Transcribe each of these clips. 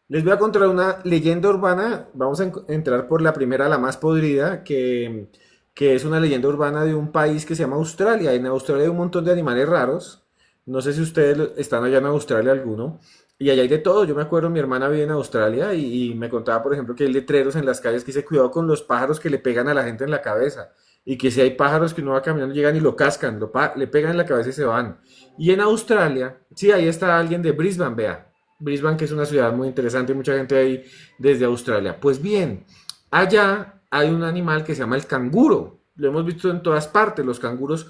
Les voy a contar una leyenda urbana. Vamos a entrar por la primera, la más podrida, que es una leyenda urbana de un país que se llama Australia. En Australia hay un montón de animales raros. No sé si ustedes están allá en Australia alguno. Y allá hay de todo. Yo me acuerdo, mi hermana vive en Australia y me contaba, por ejemplo, que hay letreros en las calles que dice cuidado con los pájaros que le pegan a la gente en la cabeza. Y que si hay pájaros que uno va caminando, llegan y lo cascan, le pegan en la cabeza y se van. Y en Australia, sí, ahí está alguien de Brisbane, vea. Brisbane, que es una ciudad muy interesante, mucha gente ahí desde Australia. Pues bien, allá hay un animal que se llama el canguro. Lo hemos visto en todas partes. Los canguros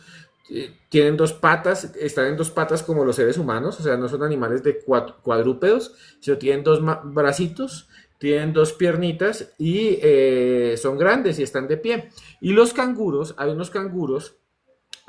tienen dos patas, están en dos patas como los seres humanos, o sea, no son animales de cuadrúpedos, sino tienen dos bracitos, tienen dos piernitas y son grandes y están de pie. Y los canguros, hay unos canguros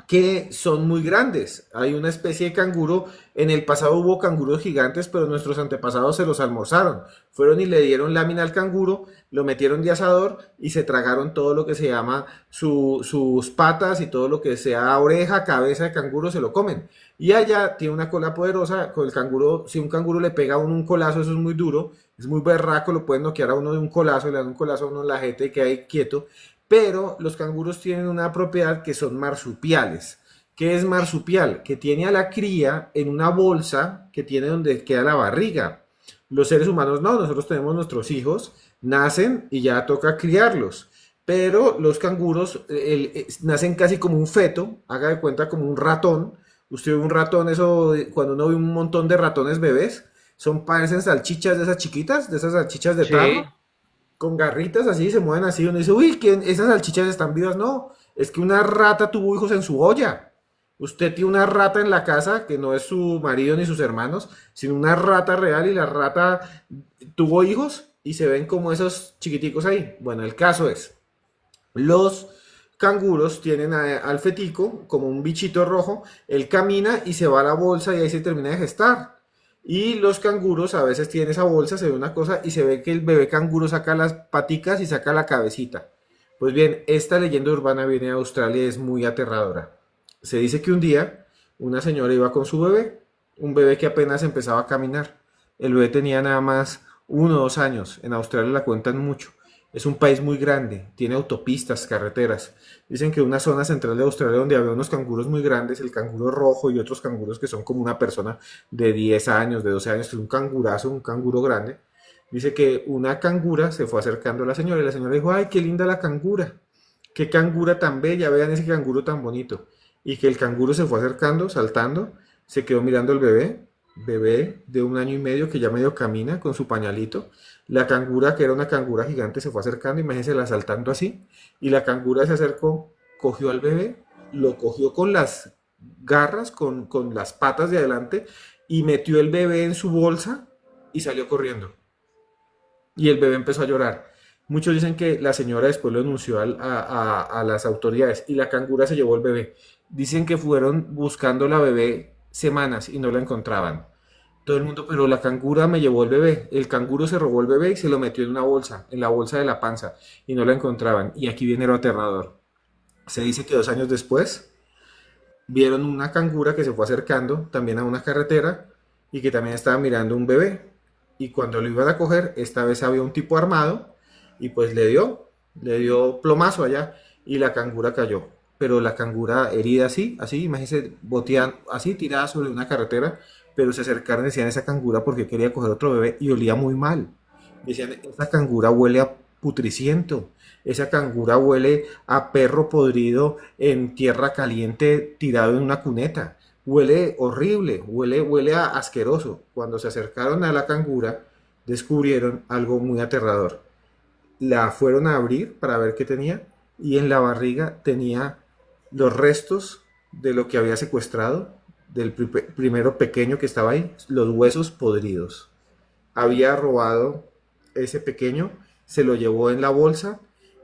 que son muy grandes. Hay una especie de canguro, en el pasado hubo canguros gigantes, pero nuestros antepasados se los almorzaron. Fueron y le dieron lámina al canguro, lo metieron de asador y se tragaron todo lo que se llama sus patas y todo lo que sea oreja, cabeza de canguro, se lo comen. Y allá tiene una cola poderosa, con el canguro, si un canguro le pega a uno un colazo, eso es muy duro, es muy berraco, lo pueden noquear a uno de un colazo, le dan un colazo a uno en la jeta y queda ahí quieto, pero los canguros tienen una propiedad que son marsupiales. ¿Qué es marsupial? Que tiene a la cría en una bolsa que tiene donde queda la barriga. Los seres humanos no, nosotros tenemos nuestros hijos, nacen y ya toca criarlos. Pero los canguros nacen casi como un feto, haga de cuenta como un ratón. Usted ve un ratón, eso, cuando uno ve un montón de ratones bebés, parecen salchichas de esas chiquitas, de esas salchichas de Sí. tarro con garritas así, se mueven así. Uno dice, uy, ¿quién? ¿Esas salchichas están vivas? No, es que una rata tuvo hijos en su olla. Usted tiene una rata en la casa que no es su marido ni sus hermanos, sino una rata real y la rata tuvo hijos y se ven como esos chiquiticos ahí. Bueno, el caso es, los canguros tienen al fetico como un bichito rojo, él camina y se va a la bolsa y ahí se termina de gestar. Y los canguros a veces tienen esa bolsa, se ve una cosa y se ve que el bebé canguro saca las paticas y saca la cabecita. Pues bien, esta leyenda urbana viene de Australia y es muy aterradora. Se dice que un día una señora iba con su bebé, un bebé que apenas empezaba a caminar. El bebé tenía nada más 1 o 2 años. En Australia la cuentan mucho. Es un país muy grande, tiene autopistas, carreteras. Dicen que una zona central de Australia donde había unos canguros muy grandes, el canguro rojo y otros canguros que son como una persona de 10 años, de 12 años, que es un cangurazo, un canguro grande. Dice que una cangura se fue acercando a la señora y la señora dijo, ay, qué linda la cangura, qué cangura tan bella, vean ese canguro tan bonito. Y que el canguro se fue acercando, saltando, se quedó mirando al bebé, bebé de 1 año y medio que ya medio camina con su pañalito. La cangura, que era una cangura gigante, se fue acercando, imagínense la saltando así. Y la cangura se acercó, cogió al bebé, lo cogió con las garras, con las patas de adelante y metió el bebé en su bolsa y salió corriendo. Y el bebé empezó a llorar. Muchos dicen que la señora después lo denunció a las autoridades y la cangura se llevó el bebé. Dicen que fueron buscando la bebé semanas y no la encontraban. Todo el mundo, pero la cangura me llevó el bebé. El canguro se robó el bebé y se lo metió en una bolsa, en la bolsa de la panza, y no la encontraban. Y aquí viene lo aterrador. Se dice que 2 años después vieron una cangura que se fue acercando también a una carretera y que también estaba mirando un bebé. Y cuando lo iban a coger, esta vez había un tipo armado y pues le dio plomazo allá y la cangura cayó. Pero la cangura herida así, así, imagínense, botean así, tirada sobre una carretera, pero se acercaron y decían esa cangura porque quería coger otro bebé y olía muy mal. Decían, esa cangura huele a putriciento, esa cangura huele a perro podrido en tierra caliente tirado en una cuneta. Huele horrible, huele a asqueroso. Cuando se acercaron a la cangura, descubrieron algo muy aterrador. La fueron a abrir para ver qué tenía y en la barriga tenía los restos de lo que había secuestrado, del primero pequeño que estaba ahí, los huesos podridos. Había robado ese pequeño, se lo llevó en la bolsa,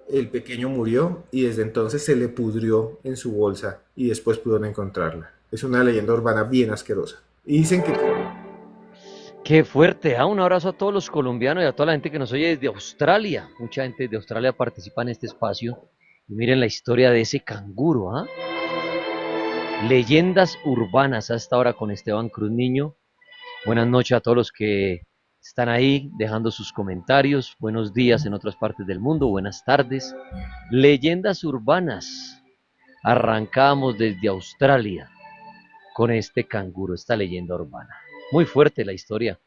el pequeño murió y desde entonces se le pudrió en su bolsa y después pudieron encontrarla. Es una leyenda urbana bien asquerosa. Y dicen que Qué fuerte, ¿ah? Un abrazo a todos los colombianos y a toda la gente que nos oye desde Australia. Mucha gente de Australia participa en este espacio. Y miren la historia de ese canguro, ¿ah? Leyendas urbanas hasta ahora con Esteban Cruz Niño. Buenas noches a todos los que Están ahí dejando sus comentarios. Buenos días en otras partes del mundo, buenas tardes. Leyendas urbanas. Arrancamos desde Australia con este canguro, esta leyenda urbana. Muy fuerte la historia.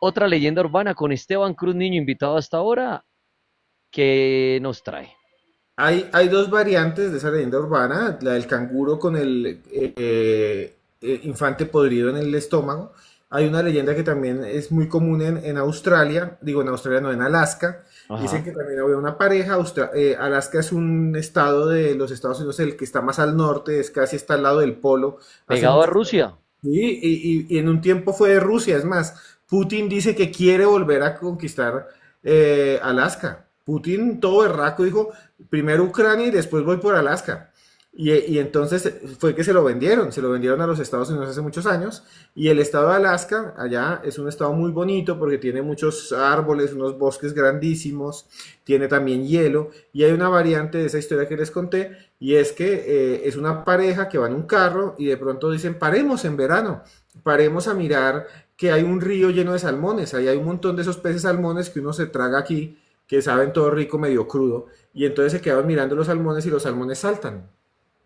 Otra leyenda urbana con Esteban Cruz Niño, invitado hasta ahora, que nos trae. Hay dos variantes de esa leyenda urbana, la del canguro con el infante podrido en el estómago. Hay una leyenda que también es muy común en Australia, digo en Australia no, en Alaska. Dicen Ajá. que también había una pareja. Alaska es un estado de los Estados Unidos, el que está más al norte, es casi está al lado del polo. Hace Pegado a mucho Rusia. Sí, y en un tiempo fue de Rusia. Es más, Putin dice que quiere volver a conquistar Alaska. Putin, todo berraco, dijo, primero Ucrania y después voy por Alaska. Y entonces fue que se lo vendieron a los Estados Unidos hace muchos años. Y el estado de Alaska, allá, es un estado muy bonito porque tiene muchos árboles, unos bosques grandísimos, tiene también hielo. Y hay una variante de esa historia que les conté, y es que es una pareja que va en un carro y de pronto dicen, paremos en verano, paremos a mirar que hay un río lleno de salmones, ahí hay un montón de esos peces salmones que uno se traga aquí, que saben todo rico, medio crudo, y entonces se quedaban mirando los salmones y los salmones saltan.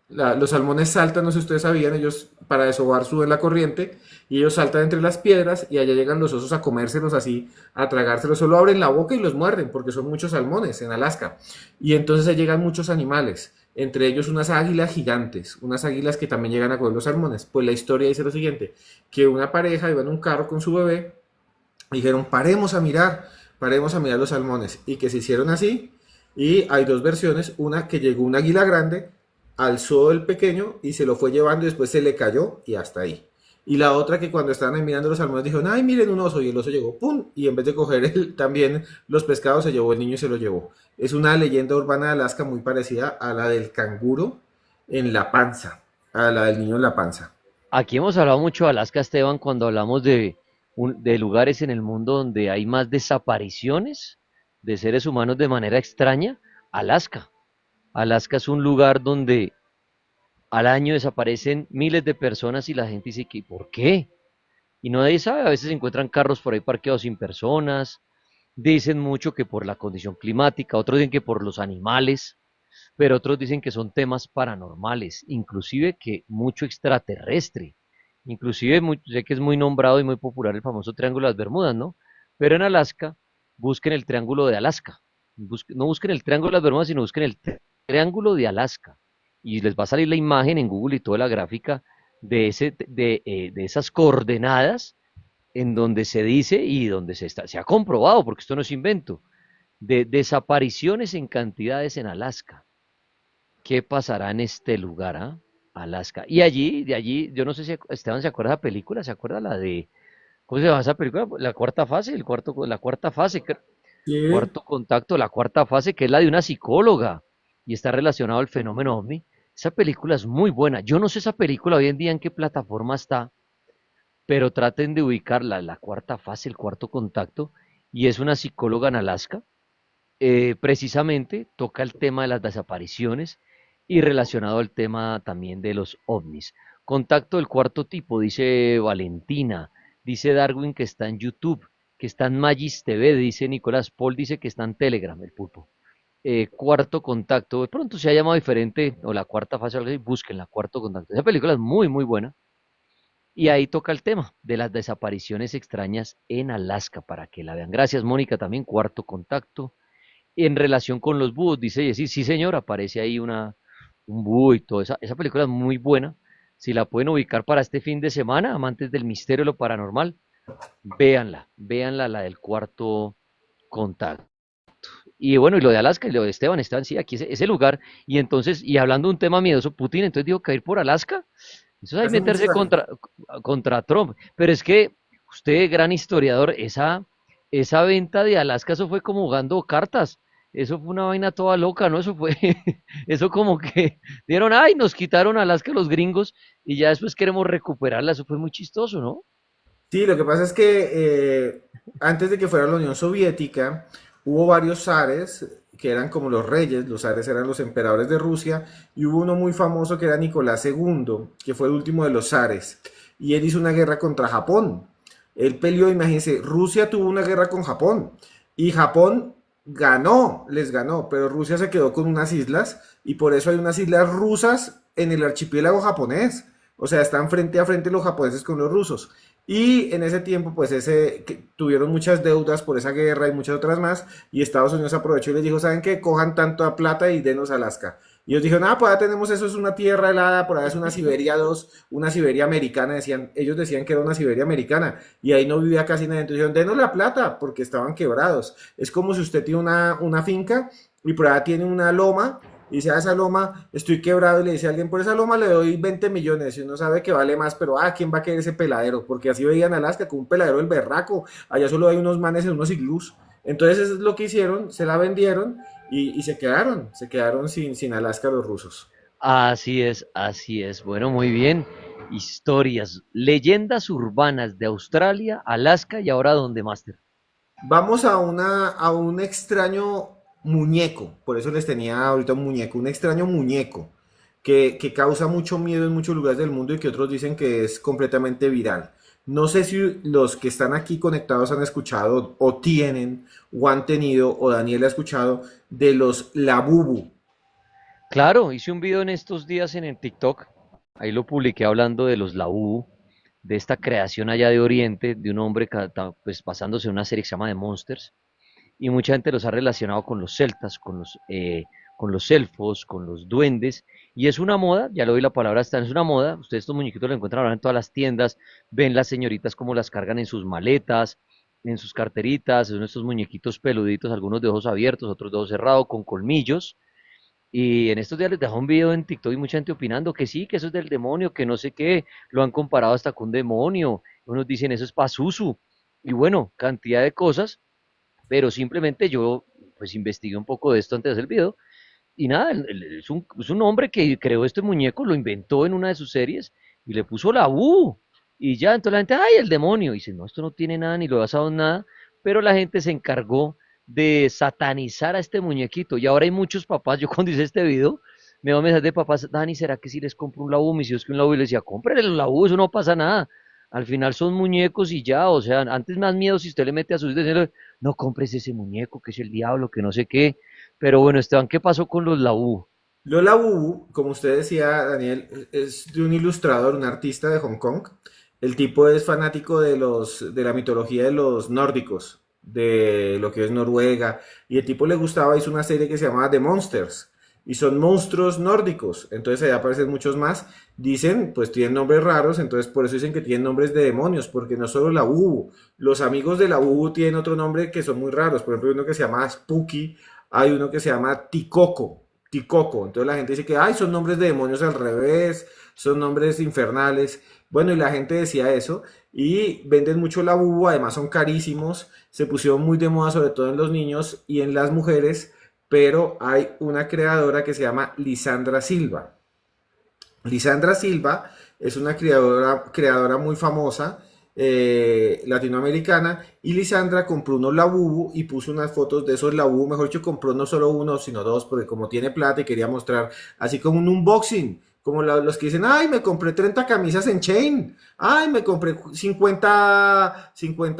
Los salmones saltan, no sé si ustedes sabían, ellos para desovar suben la corriente y ellos saltan entre las piedras y allá llegan los osos a comérselos así, a tragárselos, solo abren la boca y los muerden porque son muchos salmones en Alaska. Y entonces ahí llegan muchos animales, entre ellos unas águilas gigantes, unas águilas que también llegan a comer los salmones. Pues la historia dice lo siguiente, que una pareja iba en un carro con su bebé y dijeron, paremos a mirar los salmones, y que se hicieron así. Y hay dos versiones, una que llegó un águila grande, alzó el pequeño y se lo fue llevando y después se le cayó y hasta ahí. Y la otra que cuando estaban ahí mirando los salmones dijeron, ay, miren un oso, y el oso llegó, ¡pum! Y en vez de coger también los pescados, se llevó el niño y se lo llevó. Es una leyenda urbana de Alaska muy parecida a la del canguro en la panza, a la del niño en la panza. Aquí hemos hablado mucho de Alaska, Esteban, cuando hablamos de lugares en el mundo donde hay más desapariciones de seres humanos de manera extraña. Alaska. Alaska es un lugar donde al año desaparecen miles de personas y la gente dice que ¿por qué? Y nadie sabe, a veces se encuentran carros por ahí parqueados sin personas, dicen mucho que por la condición climática, otros dicen que por los animales, pero otros dicen que son temas paranormales, inclusive que mucho extraterrestre, inclusive sé que es muy nombrado y muy popular el famoso Triángulo de las Bermudas, ¿no? Pero en Alaska, busquen el Triángulo de Alaska, no busquen el Triángulo de las Bermudas, sino busquen el Triángulo de Alaska, y les va a salir la imagen en Google y toda la gráfica de esas coordenadas en donde se dice y donde se ha comprobado, porque esto no es invento, de desapariciones en cantidades en Alaska. ¿Qué pasará en este lugar, ah? Alaska. Y allí, de allí, yo no sé si Esteban se acuerda de la película, ¿se acuerda la de, cómo se llama esa película? La cuarta fase, la cuarta fase, Sí. cuarto contacto, la cuarta fase, que es la de una psicóloga y está relacionado al fenómeno ovni. Esa película es muy buena. Yo no sé esa película hoy en día en qué plataforma está, pero traten de ubicarla, la cuarta fase, el cuarto contacto, y es una psicóloga en Alaska. Precisamente toca el tema de las desapariciones y relacionado al tema también de los ovnis. Contacto del cuarto tipo, dice Valentina, dice Darwin que está en YouTube, que está en Magis TV, dice Nicolás, Paul dice que está en Telegram, el pulpo. Cuarto contacto, de pronto se ha llamado diferente, o la cuarta fase, busquen la cuarto contacto. Esa película es muy, muy buena. Y ahí toca el tema de las desapariciones extrañas en Alaska para que la vean. Gracias, Mónica, también cuarto contacto. En relación con los búhos, dice Jessy, sí señor, aparece ahí un búho y todo. Esa película es muy buena. Si la pueden ubicar para este fin de semana, amantes del misterio y lo paranormal, véanla, la del cuarto contacto. Y bueno, y lo de Alaska y lo de Esteban, sí, aquí ese lugar. Y entonces, y hablando de un tema miedoso, Putin entonces dijo que ir por Alaska. Eso es ahí Hace meterse muchos años. contra Trump. Pero es que usted, gran historiador, esa venta de Alaska, eso fue como jugando cartas. Eso fue una vaina toda loca, ¿no? Eso fue, eso como que dieron, ay, nos quitaron Alaska los gringos y ya después queremos recuperarla. Eso fue muy chistoso, ¿no? Sí, lo que pasa es que antes de que fuera la Unión Soviética, hubo varios zares que eran como los zares eran los emperadores de Rusia, y hubo uno muy famoso que era Nicolás II, que fue el último de los zares, y él hizo una guerra contra Japón. Él peleó, imagínense, Rusia tuvo una guerra con Japón y Japón ganó, les ganó, pero Rusia se quedó con unas islas y por eso hay unas islas rusas en el archipiélago japonés. O sea, están frente a frente los japoneses con los rusos. Y en ese tiempo, pues tuvieron muchas deudas por esa guerra y muchas otras más. Y Estados Unidos aprovechó y les dijo, ¿saben qué? Cojan tanto a plata y denos Alaska. Y ellos dijeron, ah, pues ya tenemos eso, es una tierra helada, por ahí es una Siberia 2, una Siberia americana, decían, ellos decían que era una Siberia americana, y ahí no vivía casi nadie, entonces dijeron, denos la plata, porque estaban quebrados. Es como si usted tiene una finca, y por allá tiene una loma, y dice, a esa loma estoy quebrado, y le dice a alguien, por esa loma le doy 20 millones, y uno sabe que vale más, pero ¿quién va a querer ese peladero? Porque así veían Alaska, con un peladero del berraco, allá solo hay unos manes en unos iglús. Entonces eso es lo que hicieron, se la vendieron, y se quedaron sin Alaska los rusos. Así es, así es. Bueno, muy bien. Historias, leyendas urbanas de Australia, Alaska y ahora ¿dónde, Master? Vamos a un extraño muñeco, por eso les tenía ahorita un muñeco, un extraño muñeco que causa mucho miedo en muchos lugares del mundo y que otros dicen que es completamente viral. No sé si los que están aquí conectados han escuchado o tienen o han tenido o Daniel ha escuchado de los Labubu. Claro, hice un video en estos días en el TikTok, ahí lo publiqué hablando de los Laúd, de esta creación allá de Oriente, de un hombre pues basándose en una serie que se llama The Monsters, y mucha gente los ha relacionado con los celtas, con los elfos, con los duendes, y es una moda, ya le doy la palabra, esta es una moda, ustedes estos muñequitos los encuentran ahora en todas las tiendas, ven las señoritas cómo las cargan en sus maletas, en sus carteritas, son estos muñequitos peluditos, algunos de ojos abiertos, otros de ojos cerrados, con colmillos, y en estos días les dejó un video en TikTok y mucha gente opinando que sí, que eso es del demonio, que no sé qué, lo han comparado hasta con un demonio, unos dicen eso es Pazuzu, y bueno, cantidad de cosas, pero simplemente yo pues investigué un poco de esto antes de hacer el video y nada, es un hombre que creó este muñeco, lo inventó en una de sus series y le puso la U. Y ya, entonces la gente, ay, el demonio. Y dice, no, esto no tiene nada, ni lo he basado en nada. Pero la gente se encargó de satanizar a este muñequito. Y ahora hay muchos papás, yo cuando hice este video, me da mensajes de papás, Dani, ¿será que si les compro un laúd? Mis hijos que un laúd, y les decía, cómprele el laúd, eso no pasa nada. Al final son muñecos y ya, o sea, antes más miedo si usted le mete a sus hijos, diciendo, no compres ese muñeco, que es el diablo, que no sé qué. Pero bueno, Esteban, ¿qué pasó con los Laú? Lola Wu, como usted decía, Daniel, es de un ilustrador, un artista de Hong Kong. El tipo es fanático de la mitología de los nórdicos, de lo que es Noruega. Y el tipo le gustaba, hizo una serie que se llamaba The Monsters. Y son monstruos nórdicos. Entonces allá aparecen muchos más. Dicen, pues tienen nombres raros, entonces por eso dicen que tienen nombres de demonios, porque no solo la Wu. Los amigos de la Wu tienen otro nombre que son muy raros. Por ejemplo, hay uno que se llama Spooky, hay uno que se llama Tikoko. Ticoco. Entonces la gente dice que, ay, son nombres de demonios al revés, son nombres infernales. Bueno, y la gente decía eso y venden mucho la bubu, además son carísimos, se pusieron muy de moda sobre todo en los niños y en las mujeres, pero hay una creadora que se llama Lisandra Silva. Lisandra Silva es una creadora muy famosa latinoamericana y Lisandra compró unos Labubu y puso unas fotos de esos Labubu, mejor dicho, compró no solo uno, sino dos, porque como tiene plata y quería mostrar, así como un unboxing, como los que dicen, ay, me compré 30 camisas en Chain, ay, me compré 50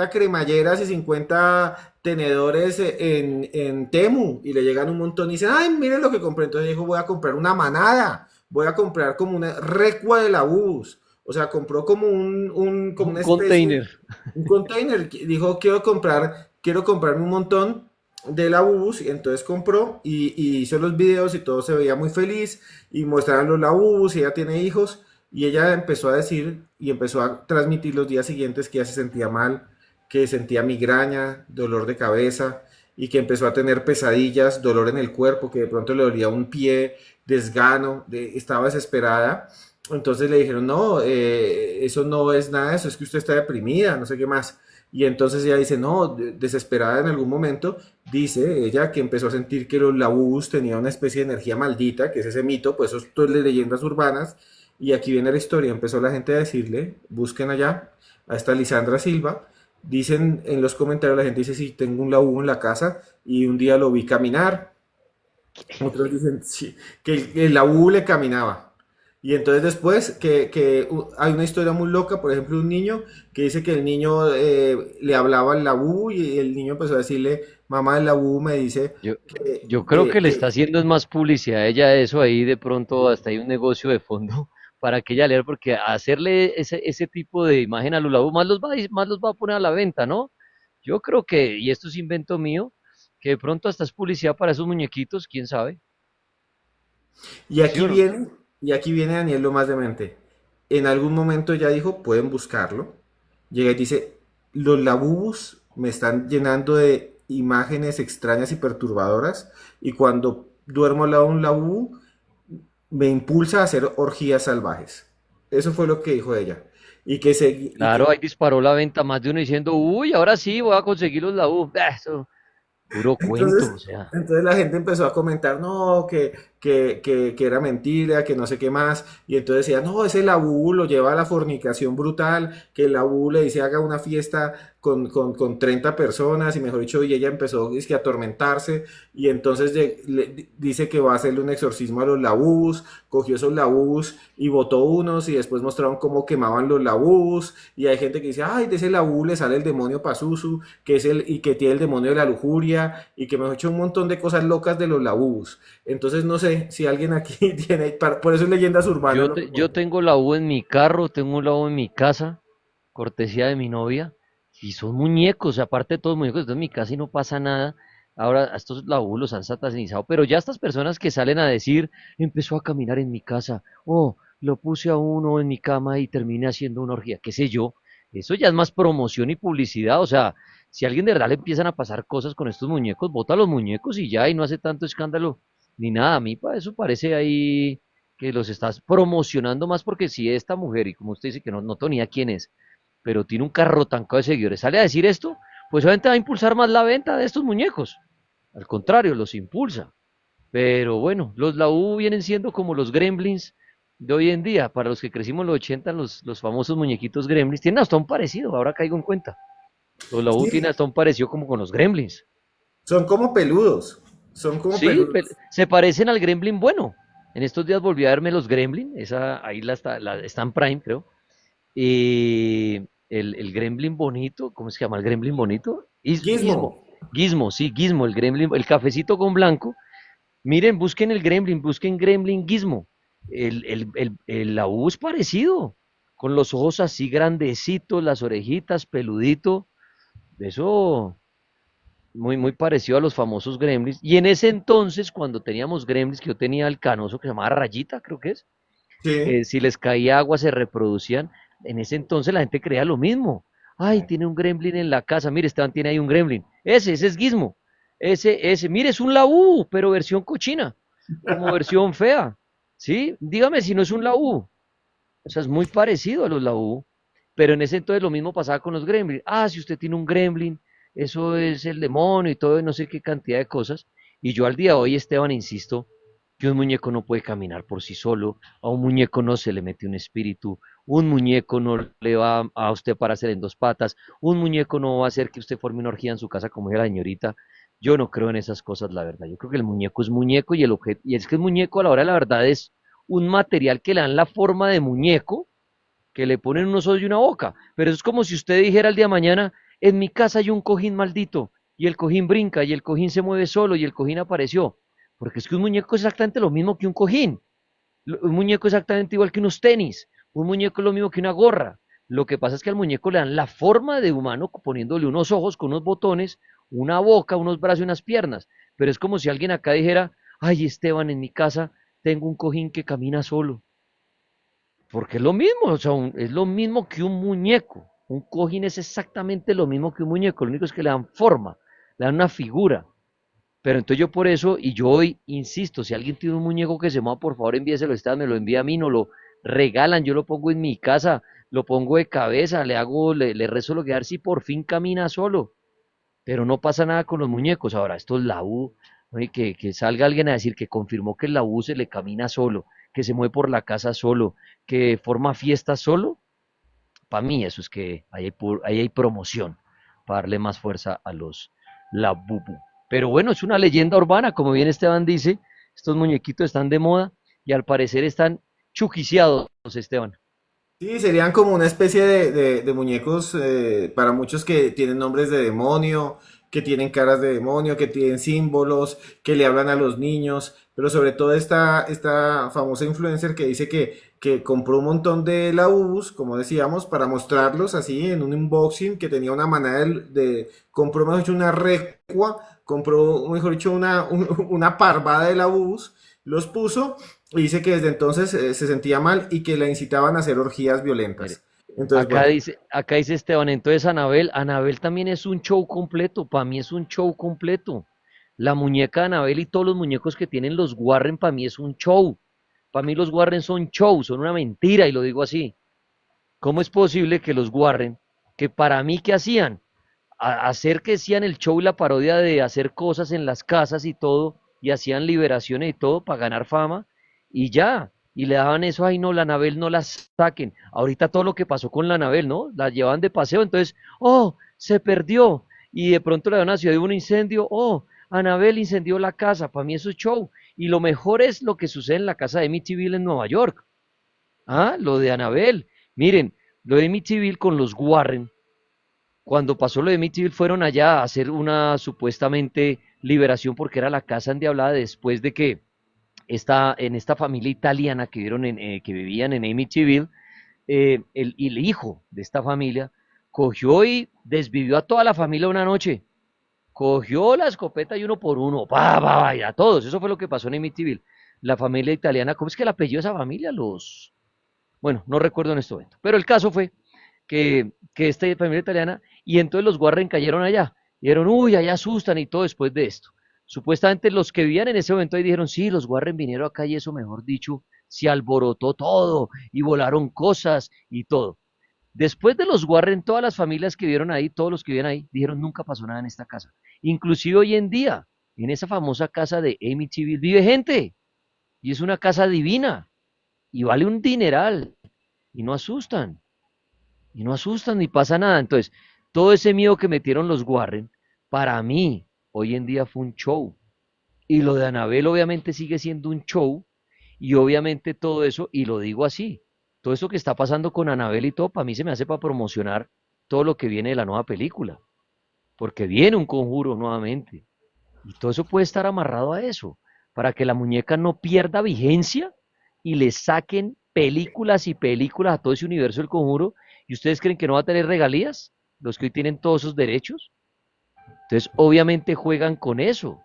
cremalleras y 50 tenedores en Temu, y le llegan un montón y dicen, ay, miren lo que compré, entonces dijo, voy a comprar una manada, voy a comprar como una recua de Labubus. O sea, compró como como Un una especie, container. un container. Dijo, quiero comprarme un montón de Labubus. Y entonces compró y hizo los videos y todo se veía muy feliz. Y mostraron los Labubus y ella tiene hijos. Y ella empezó a decir y empezó a transmitir los días siguientes que ella se sentía mal, que sentía migraña, dolor de cabeza y que empezó a tener pesadillas, dolor en el cuerpo, que de pronto le dolía un pie, desgano, estaba desesperada. Entonces le dijeron, no, eso no es nada, eso es que usted está deprimida, no sé qué más. Y entonces ella dice, no, desesperada en algún momento, dice ella que empezó a sentir que los labús tenían una especie de energía maldita, que es ese mito, pues eso es todo de leyendas urbanas. Y aquí viene la historia, empezó la gente a decirle, busquen allá a esta Lisandra Silva. Dicen en los comentarios, la gente dice, sí, tengo un labú en la casa y un día lo vi caminar. Otros dicen sí, que el labú le caminaba. Y entonces después hay una historia muy loca, por ejemplo, un niño que dice que el niño le hablaba al labú y el niño empezó a decirle, mamá, el labú me dice Yo, que, yo creo que, que le está que- haciendo es más publicidad a ella eso ahí de pronto hasta hay un negocio de fondo para que ella lea, porque hacerle ese tipo de imagen a los labús más los va a poner a la venta, ¿no? Yo creo que, y esto es invento mío, que de pronto hasta es publicidad para esos muñequitos, quién sabe, y ¿sí aquí o no? viene, y aquí viene Daniel lo más demente. En algún momento ella dijo, pueden buscarlo. Llega y dice, los labubus me están llenando de imágenes extrañas y perturbadoras y cuando duermo al lado de un labú me impulsa a hacer orgías salvajes. Eso fue lo que dijo ella. Y Claro, que ahí disparó la venta más de uno diciendo, uy, ahora sí voy a conseguir los labús. Eso, puro cuento, o entonces, sea. entonces la gente empezó a comentar, no, que era mentira, que no sé qué más. Y entonces decía, no, ese Labú lo lleva a la fornicación brutal, que el Labú le dice haga una fiesta con 30 personas y mejor dicho, y ella empezó es que, a atormentarse y entonces dice que va a hacerle un exorcismo a los Labús, cogió esos Labús y botó unos y después mostraron cómo quemaban los Labús y hay gente que dice, ay, de ese Labú le sale el demonio Pazuzu, que es y que tiene el demonio de la lujuria y que me ha hecho un montón de cosas locas de los Labús. Entonces no sé si alguien aquí tiene, por eso es leyendas urbanas. Yo tengo la U en mi carro, tengo la U en mi casa, cortesía de mi novia, y son muñecos, aparte de todos muñecos, están en mi casa y no pasa nada. Ahora, a estos la U los han satanizado, pero ya estas personas que salen a decir, empezó a caminar en mi casa, oh, lo puse a uno en mi cama y terminé haciendo una orgía, qué sé yo, eso ya es más promoción y publicidad, o sea, si a alguien de verdad le empiezan a pasar cosas con estos muñecos, bota los muñecos y ya, y no hace tanto escándalo, ni nada, a mí para eso parece ahí que los estás promocionando más porque si esta mujer, y como usted dice que no tenía quién es, pero tiene un carro tancado de seguidores, sale a decir esto, pues obviamente va a impulsar más la venta de estos muñecos. Al contrario, los impulsa. Pero bueno, los la U vienen siendo como los gremlins de hoy en día. Para los que crecimos en los 80, los famosos muñequitos gremlins tienen hasta un parecido, ahora caigo en cuenta. Los la U tienen Sí, hasta un parecido como con los gremlins. son como peludos. Son como Sí, peludos. se parecen al gremlin bueno. En estos días volví a verme los gremlin, esa ahí está en Prime, creo. Y el gremlin bonito, ¿cómo se llama el gremlin bonito? Gizmo. Gizmo, Gizmo, sí, Gizmo, el gremlin, el cafecito con blanco. Miren, busquen el gremlin, busquen gremlin Gizmo. La U es parecido, con los ojos así grandecitos, las orejitas, peludito. Eso, muy parecido a los famosos gremlins. Y en ese entonces, cuando teníamos gremlins, que yo tenía el canoso que se llamaba Rayita, creo que es, Sí. si les caía agua se reproducían. En ese entonces la gente creía lo mismo. Ay, tiene un gremlin en la casa. Mire, Esteban tiene ahí un gremlin. Ese es Gizmo. Mire, es un laú, pero versión cochina, como versión fea. ¿Sí? Dígame si no es un laú. O sea, es muy parecido a los laú. Pero en ese entonces lo mismo pasaba con los gremlins. Ah, si usted tiene un gremlin, eso es el demonio y todo, no sé qué cantidad de cosas. Y yo al día de hoy, Esteban, insisto, que un muñeco no puede caminar por sí solo, a un muñeco no se le mete un espíritu, un muñeco no le va a usted para hacer en dos patas, un muñeco no va a hacer que usted forme una orgía en su casa como dice la señorita. Yo no creo en esas cosas, la verdad. Yo creo que el muñeco es muñeco y el objeto, y es que el muñeco a la hora de la verdad es un material que le dan la forma de muñeco, que le ponen unos ojos y una boca. Pero eso es como si usted dijera el día de mañana, en mi casa hay un cojín maldito, y el cojín brinca, y el cojín se mueve solo, y el cojín apareció. Porque es que un muñeco es exactamente lo mismo que un cojín. Un muñeco es exactamente igual que unos tenis. Un muñeco es lo mismo que una gorra. Lo que pasa es que al muñeco le dan la forma de humano poniéndole unos ojos con unos botones, una boca, unos brazos y unas piernas. Pero es como si alguien acá dijera, ay Esteban, en mi casa tengo un cojín que camina solo. Porque es lo mismo, o sea, es lo mismo que un muñeco. Un cojín es exactamente lo mismo que un muñeco, lo único es que le dan forma, le dan una figura. Pero entonces yo por eso, y yo hoy insisto, si alguien tiene un muñeco que se mueva, por favor envíeselo, me lo envía a mí, no lo regalan, yo lo pongo en mi casa, lo pongo de cabeza, le rezo lo que dar si por fin camina solo. Pero no pasa nada con los muñecos. Ahora, esto es la U, oye, que salga alguien a decir que confirmó que el la U se le camina solo, que se mueve por la casa solo, que forma fiestas solo. Para mí eso es que ahí hay promoción para darle más fuerza a los Labubu. Pero bueno, es una leyenda urbana, como bien Esteban dice, estos muñequitos están de moda y al parecer están chuquiciados, Esteban. Sí, serían como una especie de muñecos para muchos que tienen nombres de demonio, que tienen caras de demonio, que tienen símbolos, que le hablan a los niños, pero sobre todo esta famosa influencer que dice que compró un montón de labubus, como decíamos, para mostrarlos así en un unboxing, que tenía una manera compró, mejor dicho, una recua, compró, mejor dicho, una parvada de labubus, los puso y dice que desde entonces se sentía mal y que la incitaban a hacer orgías Mire, violentas. Entonces, bueno, acá dice Esteban, entonces Anabel también es un show completo, para mí es un show completo. La muñeca de Anabel y todos los muñecos que tienen los Warren para mí es un show. Para mí los Warren son show, son una mentira y lo digo así. ¿Cómo es posible que los Warren, que para mí qué hacían? Hacer que hacían el show y la parodia de hacer cosas en las casas y todo, y hacían liberaciones y todo para ganar fama, y ya, y le daban eso, ay no, la Anabel no la saquen. Ahorita todo lo que pasó con la Anabel, ¿no? La llevaban de paseo, entonces, oh, se perdió, y de pronto le da una ciudad de un incendio, oh, Anabel incendió la casa, para mí eso es show, y lo mejor es lo que sucede en la casa de Amityville en Nueva York. Ah, lo de Anabel. Miren, lo de Amityville con los Warren, cuando pasó lo de Amityville fueron allá a hacer una supuestamente liberación porque era la casa endiablada después de que en esta familia italiana que vivían en Amityville, el hijo de esta familia cogió y desvivió a toda la familia una noche. Cogió la escopeta y uno por uno, y a todos. Eso fue lo que pasó en Amityville. La familia italiana, ¿cómo es que el apellido de esa familia? Bueno, no recuerdo en este momento. Pero el caso fue que esta familia italiana, y entonces los Warren cayeron allá. Y dijeron, uy, allá asustan y todo después de esto. Supuestamente los que vivían en ese momento ahí dijeron, sí, los Warren vinieron acá y eso, mejor dicho, se alborotó todo y volaron cosas y todo. Después de los Warren, todas las familias que vieron ahí, todos los que vivían ahí, dijeron, nunca pasó nada en esta casa. Inclusive hoy en día, en esa famosa casa de Amityville vive gente y es una casa divina y vale un dineral y no asustan. Y no asustan ni pasa nada. Entonces, todo ese miedo que metieron los Warren, para mí, hoy en día fue un show. Y lo de Anabel obviamente sigue siendo un show. Y obviamente todo eso, y lo digo así, todo eso que está pasando con Anabel y todo, para mí se me hace para promocionar todo lo que viene de la nueva película. Porque viene un conjuro nuevamente. Y todo eso puede estar amarrado a eso, para que la muñeca no pierda vigencia y le saquen películas y películas a todo ese universo del conjuro. ¿Y ustedes creen que no va a tener regalías? Los que hoy tienen todos esos derechos. Entonces, obviamente juegan con eso,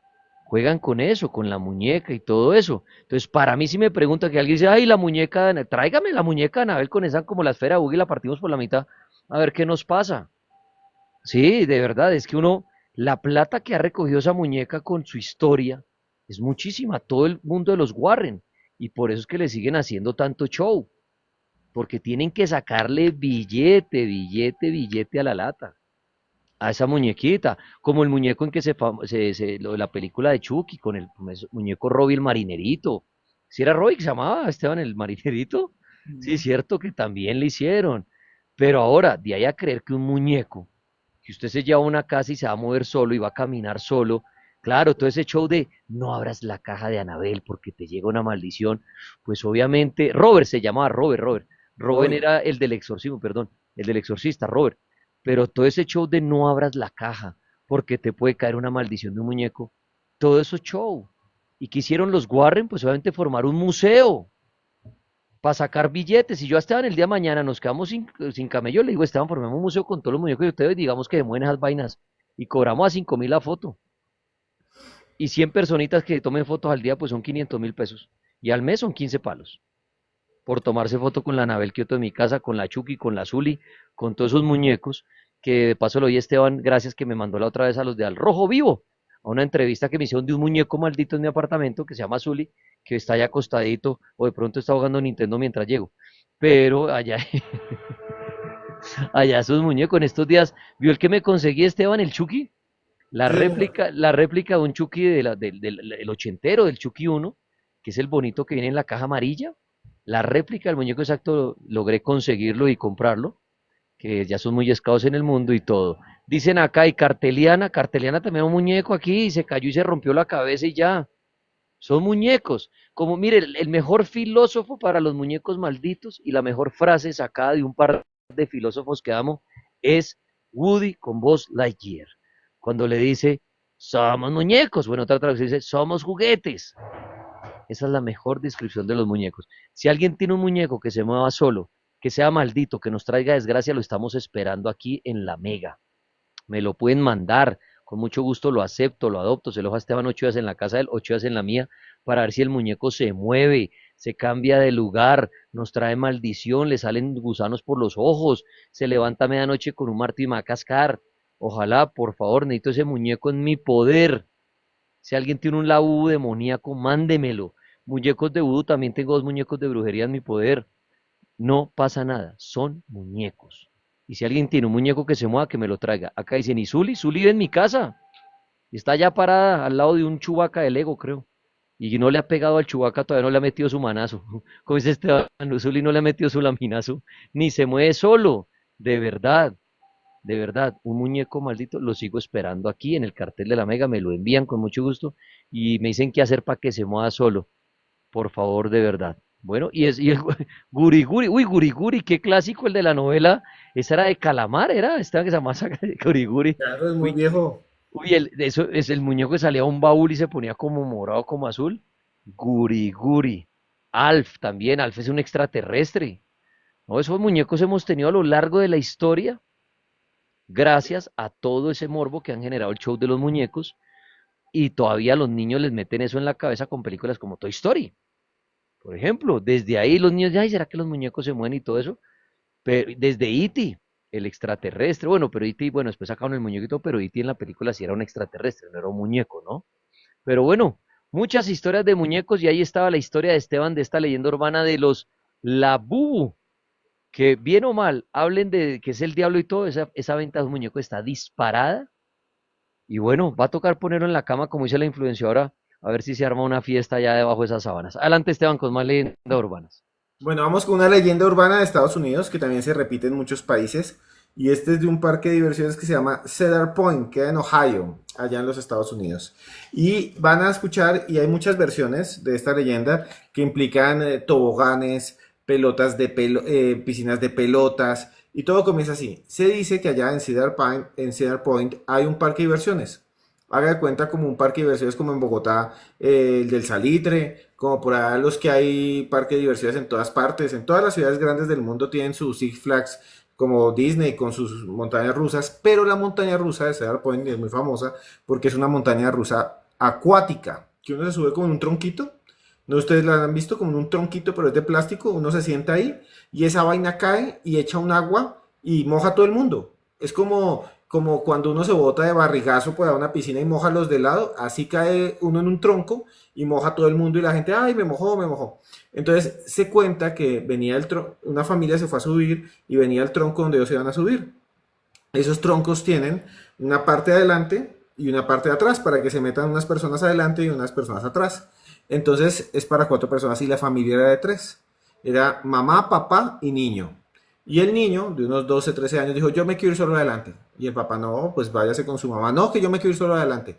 con la muñeca y todo eso. Entonces, para mí, si me pregunta que alguien dice, ay, la muñeca, tráigame la muñeca de Anabel con esa como la esfera de Boogie y la partimos por la mitad, a ver qué nos pasa. Sí, de verdad, es que uno, la plata que ha recogido esa muñeca con su historia es muchísima, todo el mundo de los Warren, y por eso es que le siguen haciendo tanto show, porque tienen que sacarle billete, billete, billete a la lata, a esa muñequita, como el muñeco en que lo de la película de Chucky, con el muñeco Robbie el marinerito. Si era Robbie que se llamaba Esteban el marinerito, sí, Mm. cierto que también le hicieron, pero ahora, de ahí a creer que un muñeco que usted se lleva a una casa y se va a mover solo y va a caminar solo. Claro, todo ese show de no abras la caja de Anabel porque te llega una maldición. Pues obviamente, Robert se llamaba Robert. Robert Robbie. era el del exorcismo, perdón, el del exorcista, Robert. Pero todo ese show de no abras la caja porque te puede caer una maldición de un muñeco, todo eso es show. ¿Y qué hicieron los Warren? Pues obviamente formar un museo para sacar billetes. Si yo a Esteban el día de mañana nos quedamos sin camello, le digo, Esteban, formemos un museo con todos los muñecos de ustedes, digamos que demuestren esas vainas y cobramos a 5.000 la foto. Y 100 personitas que tomen fotos al día, pues son 500.000 pesos. Y al mes son 15 palos. Por tomarse foto con la Anabel Kioto de mi casa, con la Chucky, con la Zuli, con todos esos muñecos, que de paso lo oí Esteban, gracias que me mandó la otra vez a los de Al Rojo Vivo, a una entrevista que me hicieron de un muñeco maldito en mi apartamento que se llama Zuli, que está allá acostadito, o de pronto está jugando Nintendo mientras llego. Pero allá, allá esos muñecos, en estos días, ¿vio el que me conseguí Esteban, el Chucky? Sí, señor. La réplica de un Chucky del ochentero, del Chucky uno, que es el bonito que viene en la caja amarilla. La réplica del muñeco exacto logré conseguirlo y comprarlo, que ya son muy escasos en el mundo y todo. Dicen acá, y Carteliana también un muñeco aquí, y se cayó y se rompió la cabeza y ya. Son muñecos. Como mire, el mejor filósofo para los muñecos malditos y la mejor frase sacada de un par de filósofos que amo es Woody con Buzz Lightyear. Cuando le dice, somos muñecos. Bueno, otra traducción dice, somos juguetes. Esa es la mejor descripción de los muñecos. Si alguien tiene un muñeco que se mueva solo, que sea maldito, que nos traiga desgracia, lo estamos esperando aquí en la Mega. Me lo pueden mandar, con mucho gusto lo acepto, lo adopto, se lo dejo a Esteban 8 días en la casa de él, 8 días en la mía, para ver si el muñeco se mueve, se cambia de lugar, nos trae maldición, le salen gusanos por los ojos, se levanta a medianoche con un martillo y me va a cascar. Ojalá, por favor, necesito ese muñeco en mi poder. Si alguien tiene un laúd demoníaco, mándemelo. Muñecos de vudú, también tengo 2 muñecos de brujería en mi poder. No pasa nada, son muñecos. Y si alguien tiene un muñeco que se mueva, que me lo traiga. Acá dicen, ¿y Zuli? Zuli vive en mi casa. Está ya parada al lado de un Chubaca de Lego, creo. Y no le ha pegado al Chubaca, todavía no le ha metido su manazo. Como dice Esteban, Zuli no le ha metido su laminazo. Ni se mueve solo. De verdad, de verdad. Un muñeco maldito lo sigo esperando aquí en el cartel de la Mega. Me lo envían con mucho gusto. Y me dicen qué hacer para que se mueva solo. Por favor, de verdad. Bueno, y el Guriguri, uy, Guriguri, qué clásico el de la novela. Esa era de Calamar, era, esta que se llama Guriguri. Claro, es muy Uy, viejo. uy, eso es el muñeco que salía a un baúl y se ponía como morado, como azul. Guriguri. Alf también, Alf es un extraterrestre. No, esos muñecos hemos tenido a lo largo de la historia, gracias a todo ese morbo que han generado el show de los muñecos, y todavía los niños les meten eso en la cabeza con películas como Toy Story. Por ejemplo, desde ahí los niños, ay, ¿será que los muñecos se mueven y todo eso? Pero desde E.T., el extraterrestre, bueno, pero E.T., bueno, después sacaron el muñequito, pero E.T. en la película sí era un extraterrestre, no era un muñeco, ¿no? Pero bueno, muchas historias de muñecos y ahí estaba la historia de Esteban de esta leyenda urbana de los Labubu, que bien o mal, hablen de que es el diablo y todo, esa venta de un muñeco está disparada y bueno, va a tocar ponerlo en la cama como dice la influenciadora, a ver si se arma una fiesta allá debajo de esas sábanas. Adelante Esteban con más leyendas urbanas. Bueno, vamos con una leyenda urbana de Estados Unidos que también se repite en muchos países. Y este es de un parque de diversiones que se llama Cedar Point, queda en Ohio, allá en los Estados Unidos. Y van a escuchar, y hay muchas versiones de esta leyenda que implican toboganes, piscinas de pelotas, y todo comienza así. Se dice que allá en Cedar Point hay un parque de diversiones. Haga de cuenta como un parque de diversiones como en Bogotá, el del Salitre, como por allá los que hay parques de diversiones en todas partes, en todas las ciudades grandes del mundo tienen sus Six Flags como Disney con sus montañas rusas, pero la montaña rusa de Cedar Point es muy famosa porque es una montaña rusa acuática, que uno se sube como en un tronquito, no ustedes la han visto como en un tronquito, pero es de plástico, uno se sienta ahí y esa vaina cae y echa un agua y moja a todo el mundo. Es como cuando uno se bota de barrigazo por una piscina y moja a los de lado, así cae uno en un tronco y moja a todo el mundo y la gente, ay, me mojó, me mojó. Entonces se cuenta que venía una familia se fue a subir y venía el tronco donde ellos se iban a subir. Esos troncos tienen una parte adelante y una parte de atrás para que se metan unas personas adelante y unas personas atrás. Entonces es para 4 personas y la familia era de 3. Era mamá, papá y niño. Y el niño de unos 12, 13 años dijo, yo me quiero ir solo adelante. Y el papá, no, pues váyase con su mamá. No, que yo me quiero ir solo adelante.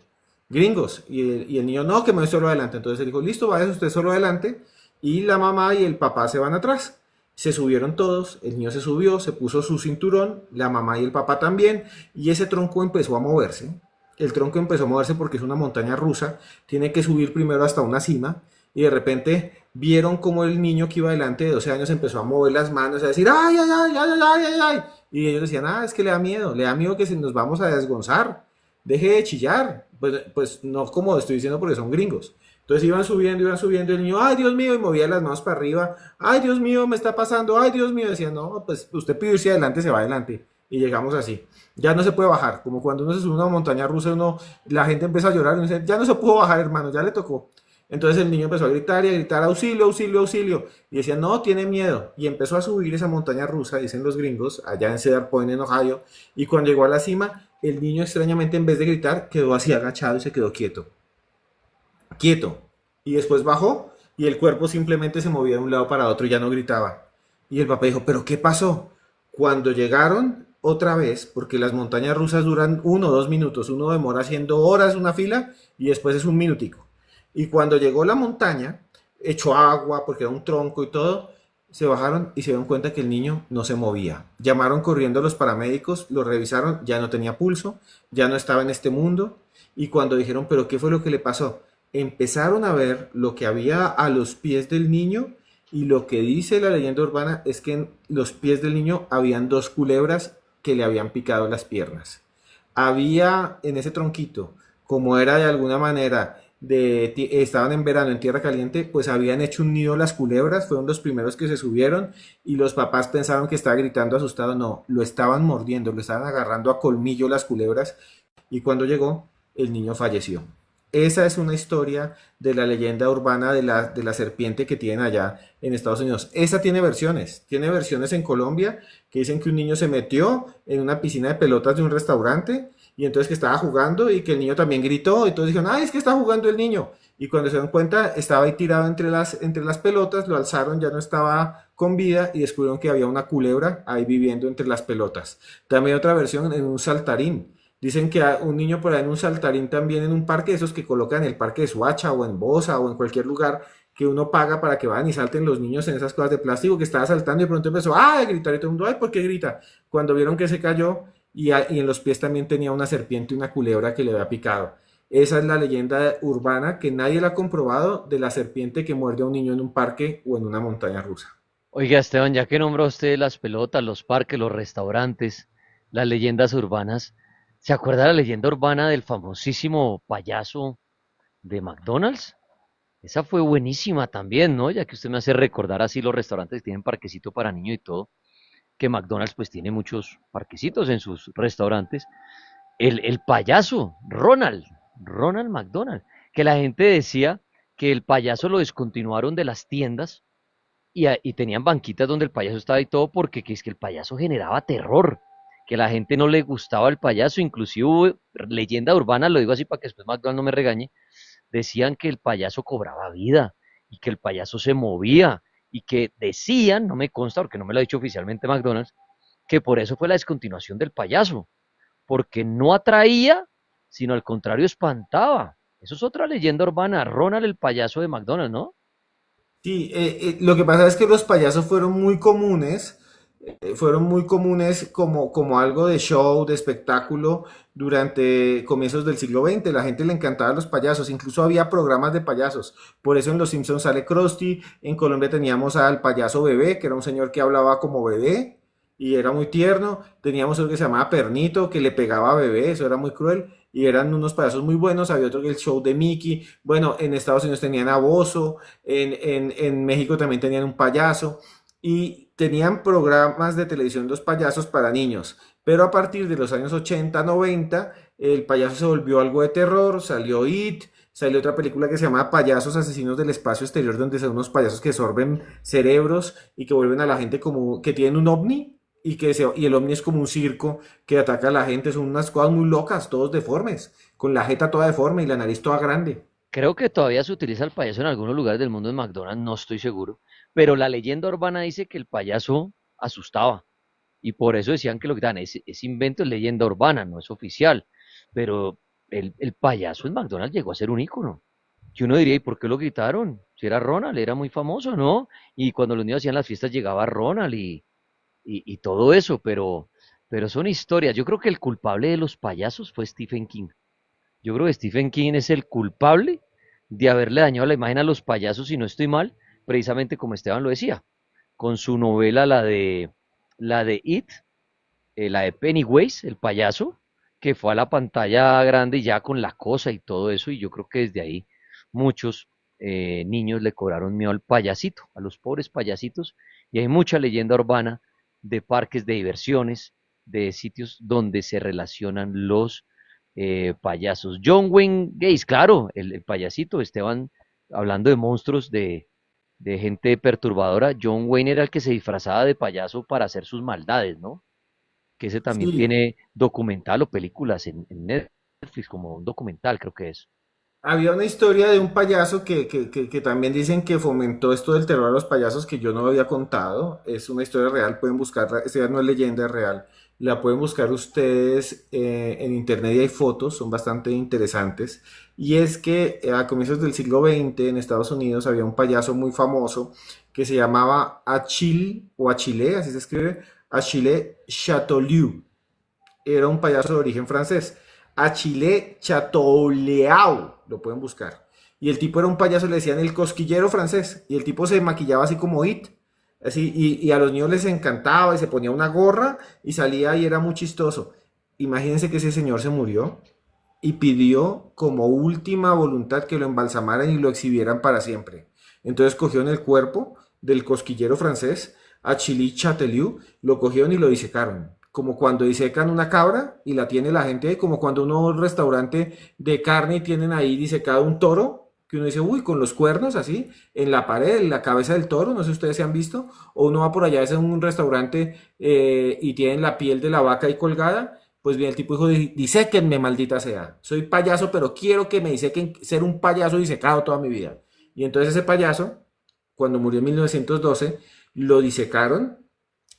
Gringos. Y el niño, no, que me voy solo adelante. Entonces él dijo, listo, váyase usted solo adelante. Y la mamá y el papá se van atrás. Se subieron todos, el niño se subió, se puso su cinturón, la mamá y el papá también, y ese tronco empezó a moverse. El tronco empezó a moverse porque es una montaña rusa, tiene que subir primero hasta una cima, y de repente vieron como el niño que iba delante de 12 años empezó a mover las manos, a decir, ay, ay, ay, ay, ay, ay, ay. Y ellos decían, es que le da miedo que nos vamos a desgonzar, deje de chillar. Pues no como estoy diciendo porque son gringos. Entonces iban subiendo, y el niño, ay Dios mío, y movía las manos para arriba, ay Dios mío, me está pasando, ay Dios mío, decía, no, pues usted pide irse adelante, se va adelante, y llegamos así. Ya no se puede bajar, como cuando uno se sube a una montaña rusa, la gente empieza a llorar, y uno dice, ya no se pudo bajar, hermano, ya le tocó. Entonces el niño empezó a gritar y a gritar, auxilio, auxilio, auxilio, y decía, no, tiene miedo, y empezó a subir esa montaña rusa, dicen los gringos, allá en Cedar Point, en Ohio, y cuando llegó a la cima, el niño extrañamente, en vez de gritar, quedó así agachado y se quedó quieto quieto. Y después bajó y el cuerpo simplemente se movía de un lado para otro y ya no gritaba. Y el papá dijo, ¿pero qué pasó? Cuando llegaron otra vez, porque las montañas rusas duran 1 o 2 minutos, uno demora haciendo horas una fila y después es un minutico. Y cuando llegó la montaña, echó agua porque era un tronco y todo, se bajaron y se dieron cuenta que el niño no se movía. Llamaron corriendo a los paramédicos, lo revisaron, ya no tenía pulso, ya no estaba en este mundo. Y cuando dijeron, pero ¿qué fue lo que le pasó? Empezaron a ver lo que había a los pies del niño y lo que dice la leyenda urbana es que en los pies del niño habían dos culebras que le habían picado las piernas. Había en ese tronquito, como era de alguna manera, estaban en verano en tierra caliente, pues habían hecho un nido las culebras, fueron los primeros que se subieron y los papás pensaron que estaba gritando asustado, no, lo estaban mordiendo, lo estaban agarrando a colmillo las culebras y cuando llegó, el niño falleció. Esa es una historia de la leyenda urbana de la serpiente que tienen allá en Estados Unidos. Esa tiene versiones en Colombia que dicen que un niño se metió en una piscina de pelotas de un restaurante y entonces que estaba jugando y que el niño también gritó y todos dijeron, ay, es que está jugando el niño. Y cuando se dan cuenta, estaba ahí tirado entre las pelotas, lo alzaron, ya no estaba con vida y descubrieron que había una culebra ahí viviendo entre las pelotas. También otra versión en un saltarín. Dicen que un niño por ahí en un saltarín también en un parque, esos que colocan en el parque de Suacha o en Bosa o en cualquier lugar que uno paga para que vayan y salten los niños en esas cosas de plástico que estaba saltando y de pronto empezó a gritar y todo el mundo, ay, ¿por qué grita? Cuando vieron que se cayó y en los pies también tenía una serpiente y una culebra que le había picado. Esa es la leyenda urbana que nadie la ha comprobado de la serpiente que muerde a un niño en un parque o en una montaña rusa. Oiga, Esteban, ya que nombró usted las pelotas, los parques, los restaurantes, las leyendas urbanas, ¿se acuerda la leyenda urbana del famosísimo payaso de McDonald's? Esa fue buenísima también, ¿no? Ya que usted me hace recordar así los restaurantes que tienen parquecito para niños y todo, que McDonald's pues tiene muchos parquecitos en sus restaurantes. El payaso, Ronald McDonald, que la gente decía que el payaso lo descontinuaron de las tiendas y tenían banquitas donde el payaso estaba y todo porque que es que el payaso generaba terror, que a la gente no le gustaba el payaso, inclusive hubo leyenda urbana, lo digo así para que después McDonald no me regañe, decían que el payaso cobraba vida y que el payaso se movía y que decían, no me consta porque no me lo ha dicho oficialmente McDonald's, que por eso fue la descontinuación del payaso, porque no atraía, sino al contrario espantaba. Eso es otra leyenda urbana, Ronald el payaso de McDonald's, ¿no? Sí, lo que pasa es que los payasos fueron muy comunes como algo de show, de espectáculo durante comienzos del siglo XX. La gente le encantaba los payasos, incluso había programas de payasos. Por eso en Los Simpsons sale Krusty, en Colombia teníamos al payaso bebé, que era un señor que hablaba como bebé y era muy tierno. Teníamos otro que se llamaba Pernito, que le pegaba a bebé, eso era muy cruel. Y eran unos payasos muy buenos. Había otro que el show de Mickey. Bueno, en Estados Unidos tenían a Bozo, en México también tenían un payaso y tenían programas de televisión los payasos para niños. Pero a partir de los años 80 90 el payaso se volvió algo de terror, salió It, salió otra película que se llama Payasos Asesinos del Espacio Exterior, donde son unos payasos que sorben cerebros y que vuelven a la gente como que tienen un ovni y el ovni es como un circo que ataca a la gente, son unas cosas muy locas, todos deformes, con la jeta toda deforme y la nariz toda grande. Creo que todavía se utiliza el payaso en algunos lugares del mundo de McDonald's, no estoy seguro, pero la leyenda urbana dice que el payaso asustaba y por eso decían que lo quitaban. Ese invento es leyenda urbana, no es oficial, pero el payaso en McDonald's llegó a ser un ícono. Que uno diría, ¿y por qué lo quitaron? Si era Ronald, era muy famoso, ¿no? Y cuando los niños hacían las fiestas llegaba Ronald y todo eso, pero son historias. Yo creo que el culpable de los payasos fue Stephen King. Yo creo que Stephen King es el culpable de haberle dañado la imagen a los payasos, si no estoy mal, precisamente como Esteban lo decía, con su novela, la de It, la de Pennywise, el payaso, que fue a la pantalla grande ya con la cosa y todo eso, y yo creo que desde ahí muchos niños le cobraron miedo al payasito, a los pobres payasitos, y hay mucha leyenda urbana de parques de diversiones, de sitios donde se relacionan los payasos. John Wayne Gacy, claro, el payasito, Esteban, hablando de monstruos, de gente perturbadora, John Wayne era el que se disfrazaba de payaso para hacer sus maldades, ¿no? Que ese también Sí, tiene documental o películas en Netflix, como un documental creo que es. Había una historia de un payaso que también dicen que fomentó esto del terror a los payasos que yo no había contado. Es una historia real, pueden buscarla. Esta no es leyenda, es real. La pueden buscar ustedes en internet y hay fotos, son bastante interesantes. Y es que a comienzos del siglo XX en Estados Unidos había un payaso muy famoso que se llamaba Achille o Achille, así se escribe, Achille Chatouillet. Era un payaso de origen francés. Achille Chateauleau, lo pueden buscar. Y el tipo era un payaso, le decían el cosquillero francés. Y el tipo se maquillaba así como It. Así, y a los niños les encantaba y se ponía una gorra y salía y era muy chistoso. Imagínense que ese señor se murió y pidió como última voluntad que lo embalsamaran y lo exhibieran para siempre. Entonces cogieron el cuerpo del cosquillero francés, Achille Chateliu, lo cogieron y lo disecaron. Como cuando disecan una cabra y la tiene la gente, como cuando uno va a un restaurante de carne y tienen ahí disecado un toro, que uno dice, uy, con los cuernos así, en la pared, en la cabeza del toro, no sé si ustedes se han visto, o uno va por allá es en un restaurante y tienen la piel de la vaca ahí colgada, pues bien, el tipo dijo, diséquenme, maldita sea, soy payaso, pero quiero que me disequen ser un payaso disecado toda mi vida. Y entonces ese payaso, cuando murió en 1912, lo disecaron,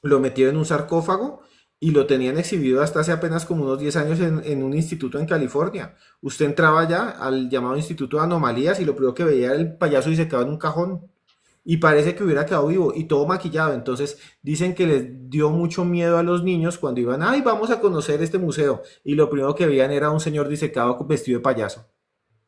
lo metieron en un sarcófago y lo tenían exhibido hasta hace apenas como unos 10 años en un instituto en California. Usted entraba ya al llamado Instituto de Anomalías y lo primero que veía era el payaso disecado en un cajón. Y parece que hubiera quedado vivo y todo maquillado. Entonces dicen que les dio mucho miedo a los niños cuando iban, ay, vamos a conocer este museo. Y lo primero que veían era un señor disecado vestido de payaso.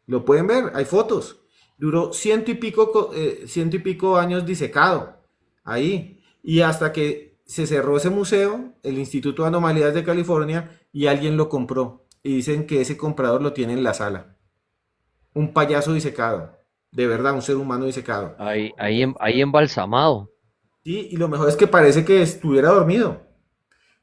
Lo pueden ver, hay fotos. Duró ciento y pico años disecado ahí. Y hasta que se cerró ese museo, el Instituto de Anomalías de California, y alguien lo compró. Y dicen que ese comprador lo tiene en la sala. Un payaso disecado. De verdad, un ser humano disecado. Ahí embalsamado. Sí, y lo mejor es que parece que estuviera dormido.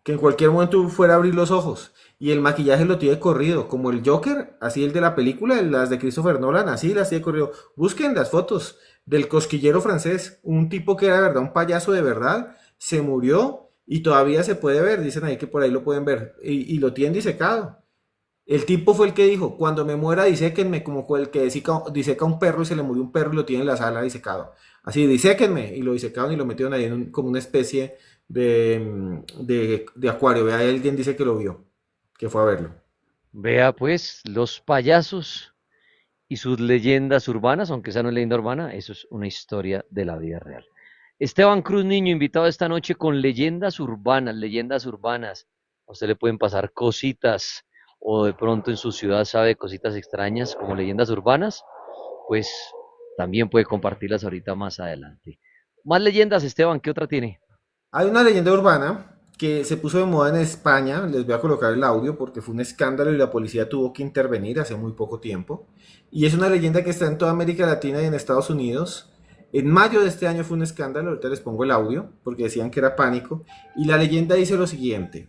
Que en cualquier momento fuera a abrir los ojos. Y el maquillaje lo tiene corrido, como el Joker, así el de la película, las de Christopher Nolan, así las tiene corrido. Busquen las fotos del cosquillero francés, un tipo que era de verdad un payaso de verdad, se murió y todavía se puede ver, dicen ahí que por ahí lo pueden ver, y lo tienen disecado. El tipo fue el que dijo, cuando me muera diséquenme, como el que diseca un perro y se le murió un perro y lo tiene en la sala disecado. Así, diséquenme, y lo disecaron y lo metieron ahí como una especie de acuario. Vea, alguien dice que lo vio, que fue a verlo. Vea pues, los payasos y sus leyendas urbanas, aunque esa no es leyenda urbana, eso es una historia de la vida real. Esteban Cruz Niño, invitado esta noche con leyendas urbanas, leyendas urbanas. A usted le pueden pasar cositas o de pronto en su ciudad sabe cositas extrañas como leyendas urbanas, pues también puede compartirlas ahorita más adelante. Más leyendas, Esteban, ¿qué otra tiene? Hay una leyenda urbana que se puso de moda en España, les voy a colocar el audio porque fue un escándalo y la policía tuvo que intervenir hace muy poco tiempo. Y es una leyenda que está en toda América Latina y en Estados Unidos. En mayo de este año fue un escándalo, ahorita les pongo el audio porque decían que era pánico. Y la leyenda dice lo siguiente,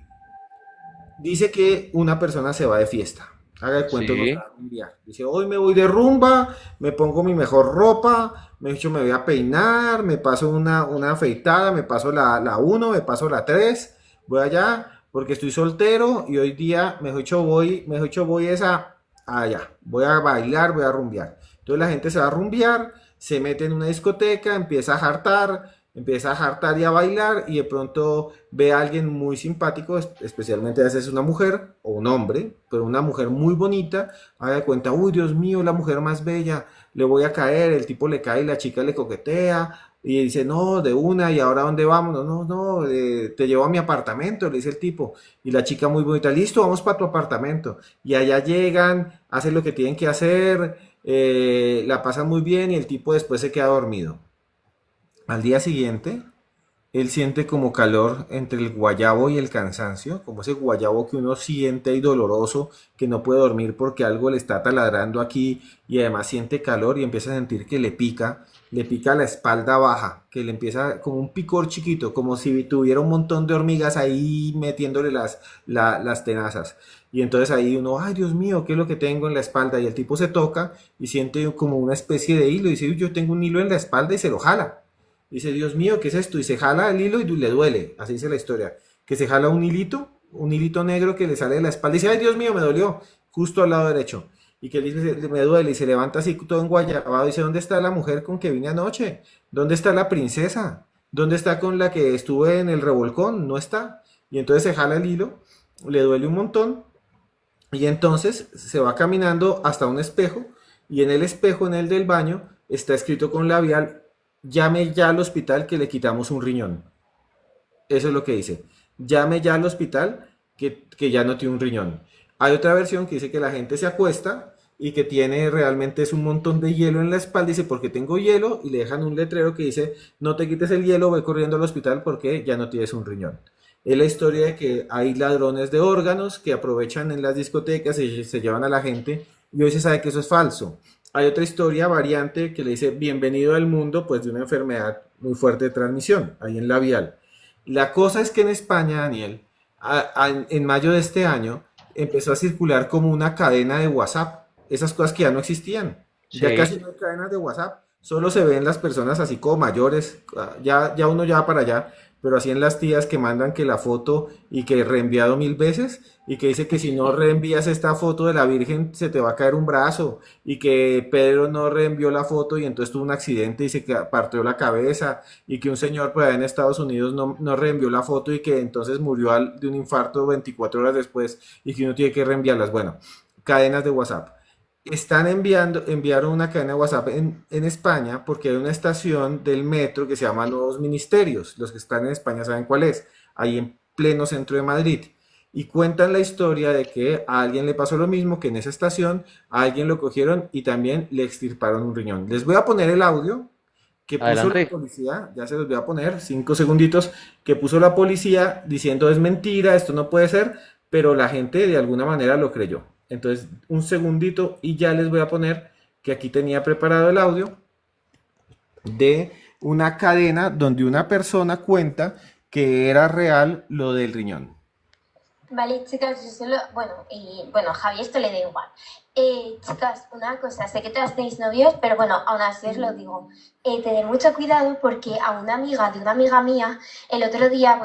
dice que una persona se va de fiesta. Haga de cuento, no se va Sí, a rumbear. Dice, hoy me voy de rumba, me pongo mi mejor ropa, me he dicho, me voy a peinar, me paso una afeitada, me paso la uno, me paso la 3, voy allá porque estoy soltero y hoy día, mejor dicho, voy esa allá, voy a bailar, voy a rumbear. Entonces la gente se va a rumbear, se mete en una discoteca, empieza a jartar y a bailar y de pronto ve a alguien muy simpático, especialmente a veces una mujer o un hombre, pero una mujer muy bonita, haga de cuenta, uy Dios mío, la mujer más bella, le voy a caer, el tipo le cae y la chica le coquetea y dice, no, de una, y ahora ¿dónde vamos? No, no, no, te llevo a mi apartamento, le dice el tipo, y la chica muy bonita, listo, vamos para tu apartamento, y allá llegan, hacen lo que tienen que hacer, la pasan muy bien y el tipo después se queda dormido. Al día siguiente, él siente como calor entre el guayabo y el cansancio, como ese guayabo que uno siente y doloroso, que no puede dormir porque algo le está taladrando aquí y además siente calor y empieza a sentir que le pica la espalda baja, que le empieza como un picor chiquito, como si tuviera un montón de hormigas ahí metiéndole las tenazas. Y entonces ahí uno, ay Dios mío, ¿qué es lo que tengo en la espalda? Y el tipo se toca y siente como una especie de hilo y dice, "Uy, yo tengo un hilo en la espalda", y se lo jala. Dice, Dios mío, ¿qué es esto? Y se jala el hilo y le duele. Así dice la historia. Que se jala un hilito negro que le sale de la espalda. Y dice, ay, Dios mío, me dolió. Justo al lado derecho. y que él dice, me duele, y se levanta así todo enguayabado, dice, ¿dónde está la mujer con que vine anoche? ¿Dónde está la princesa? ¿Dónde está con la que estuve en el revolcón? No está. Y entonces se jala el hilo, le duele un montón, y entonces se va caminando hasta un espejo, y en el espejo, en el del baño, está escrito con labial, llame ya al hospital que le quitamos un riñón. Eso es lo que dice. Llame ya al hospital que ya no tiene un riñón. Hay otra versión que dice que la gente se acuesta y que tiene realmente es un montón de hielo en la espalda. Dice, porque tengo hielo, y le dejan un letrero que dice, no te quites el hielo, ve corriendo al hospital porque ya no tienes un riñón. Es la historia de que hay ladrones de órganos que aprovechan en las discotecas y se llevan a la gente, y hoy se sabe que eso es falso. Hay otra historia variante que le dice, bienvenido al mundo, pues de una enfermedad muy fuerte de transmisión, ahí en labial. La cosa es que en España, Daniel, en mayo de este año, empezó a circular como una cadena de WhatsApp. Esas cosas que ya no existían. Ya Sí. casi no hay cadenas de WhatsApp. Solo se ven las personas así como mayores. Ya uno ya va para allá. Pero así en las tías que mandan que la foto y que reenviado 1000 veces. Y que dice que si no reenvías esta foto de la Virgen se te va a caer un brazo. Y que Pedro no reenvió la foto y entonces tuvo un accidente y partió la cabeza, y que un señor por allá en Estados Unidos no reenvió la foto y que entonces murió de un infarto 24 horas después, y que uno tiene que reenviarlas. Bueno, cadenas de WhatsApp. Enviaron una cadena de WhatsApp en España porque hay una estación del metro que se llama Nuevos Ministerios. Los que están en España saben cuál es, ahí en pleno centro de Madrid. Y cuentan la historia de que a alguien le pasó lo mismo, que en esa estación a alguien lo cogieron y también le extirparon un riñón. Les voy a poner el audio que puso la Adelante. policía, ya se los voy a poner, 5 segunditos, que puso la policía diciendo es mentira, esto no puede ser, pero la gente de alguna manera lo creyó. Entonces, un segundito y ya les voy a poner que aquí tenía preparado el audio de una cadena donde una persona cuenta que era real lo del riñón. Vale, chicas, yo solo, bueno, y bueno, a Javi esto le da igual. Chicas, una cosa, sé que todas tenéis novios, pero bueno, aún así os lo digo. Tened mucho cuidado porque a una amiga de una amiga mía, el otro día,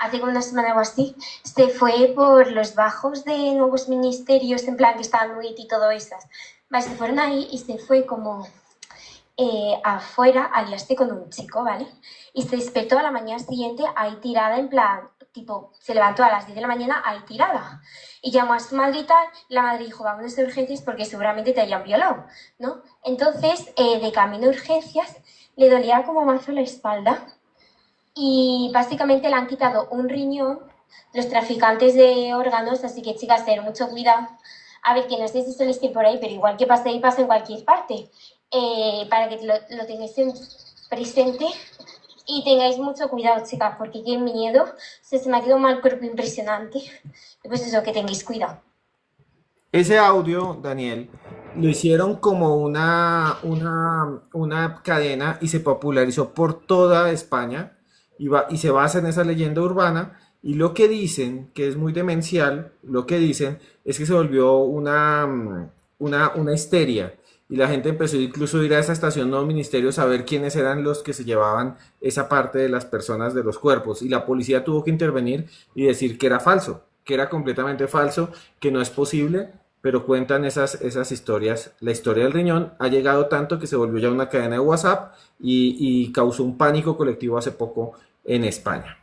hace como una semana o así, se fue por los bajos de Nuevos Ministerios, en plan que estaban muy y todo esas. Vale, se fueron ahí y se fue como afuera a liarse con un chico, ¿vale? Y se despertó a la mañana siguiente ahí tirada, en plan, tipo, se levantó a las 10 de la mañana ahí tirada. Y llamó a su madre y tal, la madre dijo, vámonos de urgencias porque seguramente te hayan violado, ¿no? Entonces, de camino a urgencias, le dolía como mazo la espalda y básicamente le han quitado un riñón los traficantes de órganos, así que chicas, tener mucho cuidado. A ver, que no sé si soléis ir por ahí, pero igual que pase ahí, pasa en cualquier parte. Para que lo tengáis presente y tengáis mucho cuidado, chicas, porque qué miedo. Se me ha quedado un mal cuerpo impresionante. Y pues eso, que tengáis cuidado. Ese audio, Daniel, lo hicieron como una cadena y se popularizó por toda España, y se basa en esa leyenda urbana, y lo que dicen, que es muy demencial, lo que dicen es que se volvió una histeria, y la gente empezó incluso a ir a esa estación Nuevo Ministerio a ver quiénes eran los que se llevaban esa parte de las personas de los cuerpos, y la policía tuvo que intervenir y decir que era falso, que era completamente falso, que no es posible, pero cuentan esas historias. La historia del riñón ha llegado tanto que se volvió ya una cadena de WhatsApp, y causó un pánico colectivo hace poco en España.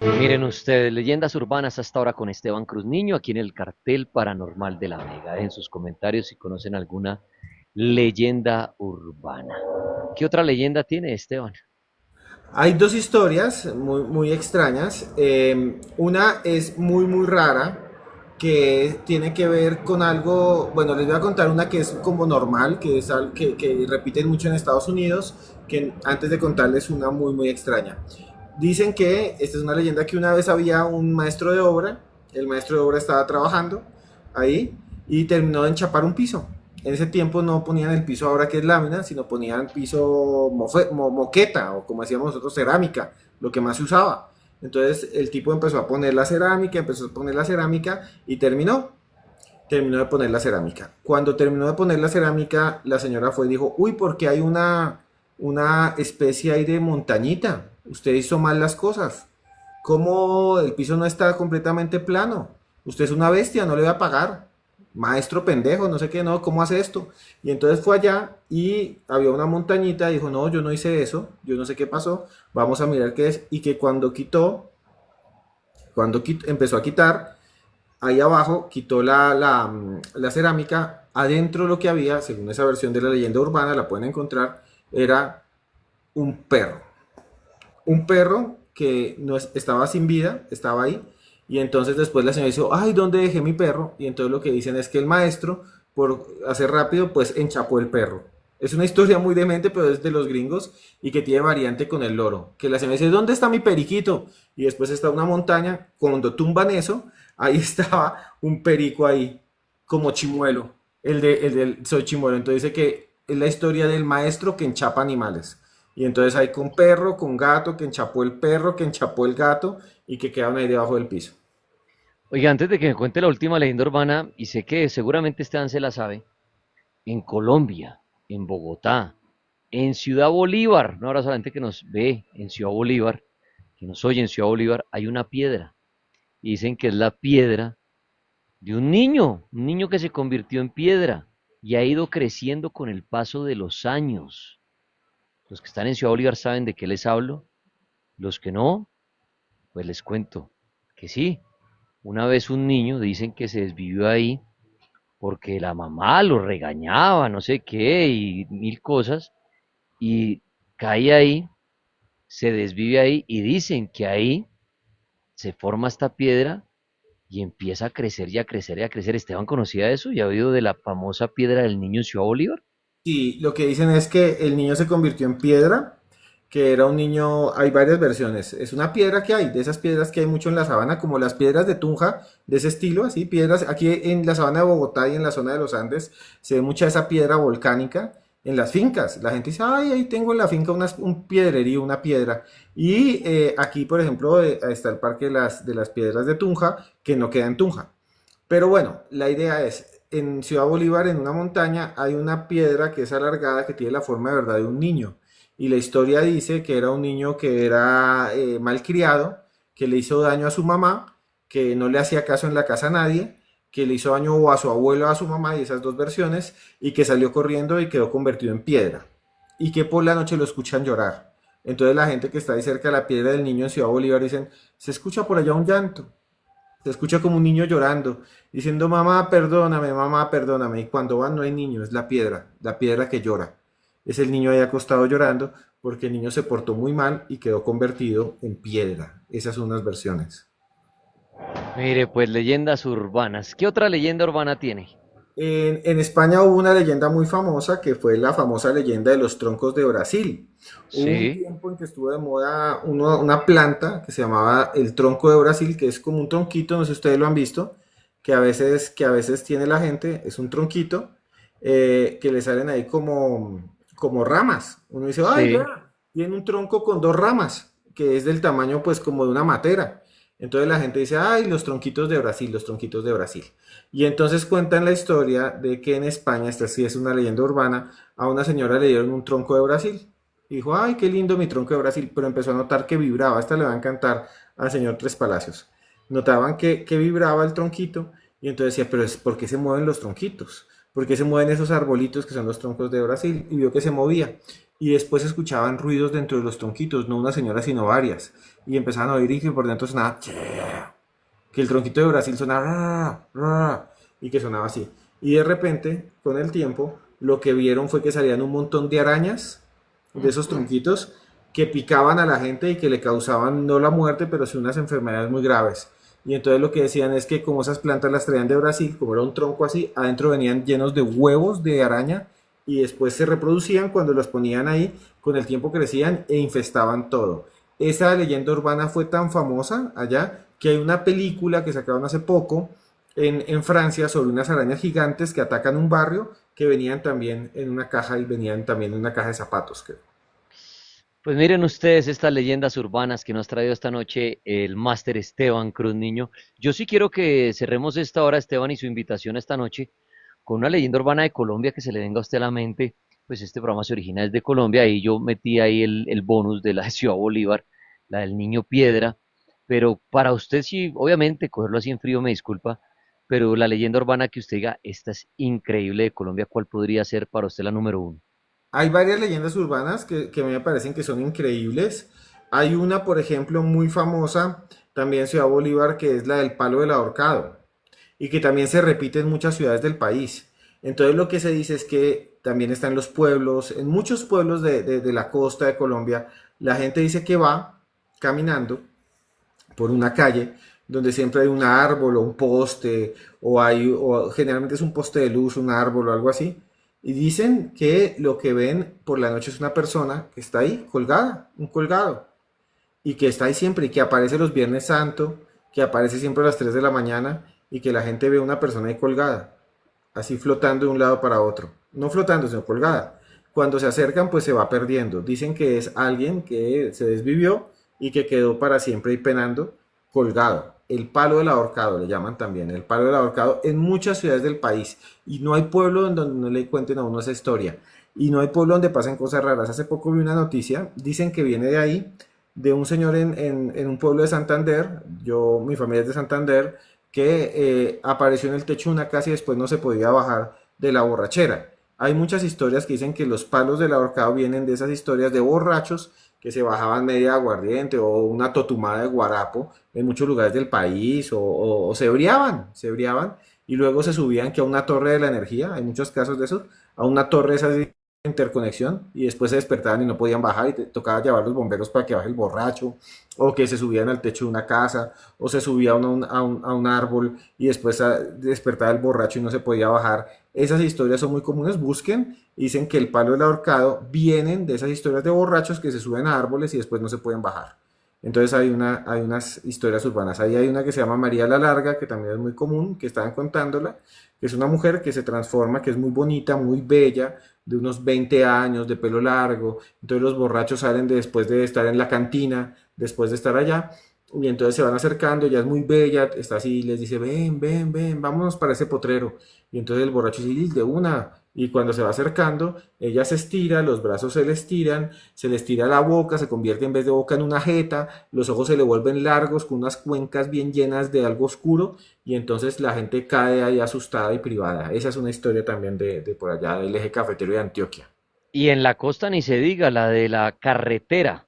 Miren ustedes, leyendas urbanas hasta ahora con Esteban Cruz Niño, aquí en el cartel paranormal de la Mega. En sus comentarios si conocen alguna leyenda urbana. ¿Qué otra leyenda tiene Esteban? Hay dos historias muy, muy extrañas. Una es muy, muy rara, que tiene que ver con algo, bueno, les voy a contar una que es como normal, que es que repiten mucho en Estados Unidos, que antes de contarles una muy, muy extraña. Dicen que esta es una leyenda, que una vez había un maestro de obra, el maestro de obra estaba trabajando ahí y terminó de enchapar un piso. En ese tiempo no ponían el piso ahora que es lámina, sino ponían piso moqueta, o como decíamos nosotros, cerámica, lo que más se usaba. Entonces el tipo empezó a poner la cerámica, empezó a poner la cerámica y terminó de poner la cerámica. Cuando terminó de poner la cerámica, la señora fue y dijo, uy, porque hay una especie ahí de montañita, usted hizo mal las cosas. ¿Cómo el piso no está completamente plano? Usted es una bestia, no le voy a pagar. maestro pendejo, no sé qué, no, ¿cómo hace esto? Y entonces fue allá y había una montañita, dijo, no, yo no hice eso, yo no sé qué pasó, vamos a mirar qué es. Y que empezó a quitar, ahí abajo quitó la cerámica, adentro lo que había, según esa versión de la leyenda urbana, la pueden encontrar, era un perro. Un perro que no estaba sin vida, estaba ahí, y entonces después la señora dice, ay, ¿dónde dejé mi perro? Y entonces lo que dicen es que el maestro, por hacer rápido, pues enchapó el perro. Es una historia muy demente, pero es de los gringos y que tiene variante con el loro. Que la señora dice, ¿dónde está mi periquito? Y después está una montaña, cuando tumban eso, ahí estaba un perico ahí, como chimuelo. El del Soy Chimuelo. Entonces dice que es la historia del maestro que enchapa animales. Y entonces hay con perro, con gato, que enchapó el perro, que enchapó el gato y que quedaron ahí debajo del piso. Oiga, antes de que me cuente la última leyenda urbana, y sé que seguramente Esteban se la sabe, en Colombia, en Bogotá, en Ciudad Bolívar, no, ahora solamente que nos ve en Ciudad Bolívar, que nos oye en Ciudad Bolívar, hay una piedra. Y dicen que es la piedra de un niño que se convirtió en piedra y ha ido creciendo con el paso de los años. Los que están en Ciudad Bolívar saben de qué les hablo, los que no, pues les cuento que sí. Una vez un niño dicen que se desvivió ahí porque la mamá lo regañaba, no sé qué, y mil cosas, y cae ahí, se desvive ahí, y dicen que ahí se forma esta piedra y empieza a crecer y a crecer y a crecer. Esteban conocía eso y ha oído de la famosa piedra del niño en Ciudad Bolívar. Y lo que dicen es que el niño se convirtió en piedra, que era un niño, hay varias versiones. Es una piedra que hay, de esas piedras que hay mucho en la sabana, como las piedras de Tunja, de ese estilo, así, piedras. Aquí en la sabana de Bogotá y en la zona de los Andes se ve mucha esa piedra volcánica en las fincas. La gente dice, ay, ahí tengo en la finca un piedrerío, una piedra. Y aquí, por ejemplo, está el Parque de las Piedras de Tunja, que no queda en Tunja. Pero bueno, la idea es, en Ciudad Bolívar, en una montaña, hay una piedra que es alargada, que tiene la forma de verdad de un niño. Y la historia dice que era un niño que era malcriado, que le hizo daño a su mamá, que no le hacía caso en la casa a nadie, que le hizo daño o a su abuelo o a su mamá, y esas dos versiones, y que salió corriendo y quedó convertido en piedra. Y que por la noche lo escuchan llorar. Entonces la gente que está ahí cerca de la piedra del niño en Ciudad Bolívar dicen, se escucha por allá un llanto. Se escucha como un niño llorando, diciendo, mamá, perdóname. Y cuando van no hay niño, es la piedra que llora. Es el niño ahí acostado llorando porque el niño se portó muy mal y quedó convertido en piedra. Esas son unas versiones. Mire, pues leyendas urbanas. ¿Qué otra leyenda urbana tiene? En España hubo una leyenda muy famosa que fue la famosa leyenda de los troncos de Brasil. Hubo un Sí, tiempo en que estuvo de moda una planta que se llamaba el tronco de Brasil, que es como un tronquito, no sé si ustedes lo han visto, que a veces tiene la gente, es un tronquito, que le salen ahí como ramas. Uno dice, ay, sí. vea, tiene un tronco con dos ramas, que es del tamaño pues como de una matera. Entonces la gente dice, ay, los tronquitos de Brasil, los tronquitos de Brasil. Y entonces cuentan la historia de que en España, esta sí es una leyenda urbana, a una señora le dieron un tronco de Brasil. Y dijo, ay, qué lindo mi tronco de Brasil, pero empezó a notar que vibraba. Esta le va a encantar al señor Tres Palacios. Notaban que vibraba el tronquito y entonces decía, pero ¿por qué se mueven los tronquitos? ¿Por qué se mueven esos arbolitos que son los troncos de Brasil? Y vio que se movía. Y después escuchaban ruidos dentro de los tronquitos, no una señora, sino varias. Y empezaban a oír y que por dentro sonaba que el tronquito de Brasil sonaba y que sonaba así. Y de repente, con el tiempo, lo que vieron fue que salían un montón de arañas de esos tronquitos que picaban a la gente y que le causaban no la muerte, pero sí unas enfermedades muy graves. Y entonces lo que decían es que como esas plantas las traían de Brasil, como era un tronco así, adentro venían llenos de huevos de araña y después se reproducían cuando los ponían ahí, con el tiempo crecían e infestaban todo. Esa leyenda urbana fue tan famosa allá que hay una película que sacaron hace poco en Francia sobre unas arañas gigantes que atacan un barrio que venían también en una caja y venían también en una caja de zapatos, creo. Pues miren ustedes estas leyendas urbanas que nos ha traído esta noche el máster Esteban Cruz Niño. Yo sí quiero que cerremos esta hora, Esteban, y su invitación esta noche con una leyenda urbana de Colombia que se le venga a usted a la mente. Pues este programa se origina desde Colombia y yo metí ahí el bonus de la de Ciudad Bolívar, la del niño piedra. Pero para usted sí, obviamente, cogerlo así en frío me disculpa, pero la leyenda urbana que usted diga, esta es increíble de Colombia, ¿cuál podría ser para usted la número uno? Hay varias leyendas urbanas que a mí me parecen que son increíbles. Hay una, por ejemplo, muy famosa, también en Ciudad Bolívar, que es la del palo del ahorcado y que también se repite en muchas ciudades del país. Entonces lo que se dice es que también está en los pueblos, en muchos pueblos de la costa de Colombia, la gente dice que va caminando por una calle donde siempre hay un árbol o un poste o generalmente es un poste de luz, un árbol o algo así. Y dicen que lo que ven por la noche es una persona que está ahí colgada, un colgado, y que está ahí siempre y que aparece los Viernes Santo, que aparece siempre a las 3 de la mañana y que la gente ve una persona ahí colgada, así flotando de un lado para otro. No flotando, sino colgada. Cuando se acercan, pues se va perdiendo. Dicen que es alguien que se desvivió y que quedó para siempre ahí penando, colgado. El palo del ahorcado le llaman también, el palo del ahorcado en muchas ciudades del país. Y no hay pueblo en donde no le cuenten a uno esa historia. Y no hay pueblo donde pasen cosas raras. Hace poco vi una noticia, dicen que viene de ahí, de un señor en un pueblo de Santander, mi familia es de Santander, que apareció en el techo de una casa y después no se podía bajar de la borrachera. Hay muchas historias que dicen que los palos del ahorcado vienen de esas historias de borrachos que se bajaban media aguardiente o una totumada de guarapo en muchos lugares del país o se ebriaban y luego se subían que a una torre de la energía, hay muchos casos de eso, a una torre esa de interconexión y después se despertaban y no podían bajar y tocaba llevar los bomberos para que baje el borracho o que se subían al techo de una casa o se subía a un árbol y después despertaba el borracho y no se podía bajar. Esas historias son muy comunes, busquen, dicen que el palo del ahorcado vienen de esas historias de borrachos que se suben a árboles y después no se pueden bajar. Entonces hay unas historias urbanas. Ahí hay una que se llama María la Larga, que también es muy común, que estaban contándola, que es una mujer que se transforma, que es muy bonita, muy bella, de unos 20 años, de pelo largo. Entonces los borrachos salen después de estar en la cantina, después de estar allá, y entonces se van acercando, ella es muy bella, está así, les dice, ven, ven, ven, vámonos para ese potrero. Y entonces el borracho dice, de una. Y cuando se va acercando, ella se estira, los brazos se le estira la boca, se convierte en vez de boca en una jeta, los ojos se le vuelven largos con unas cuencas bien llenas de algo oscuro y entonces la gente cae ahí asustada y privada. Esa es una historia también de por allá del eje cafetero de Antioquia. Y en la costa ni se diga, la de la carretera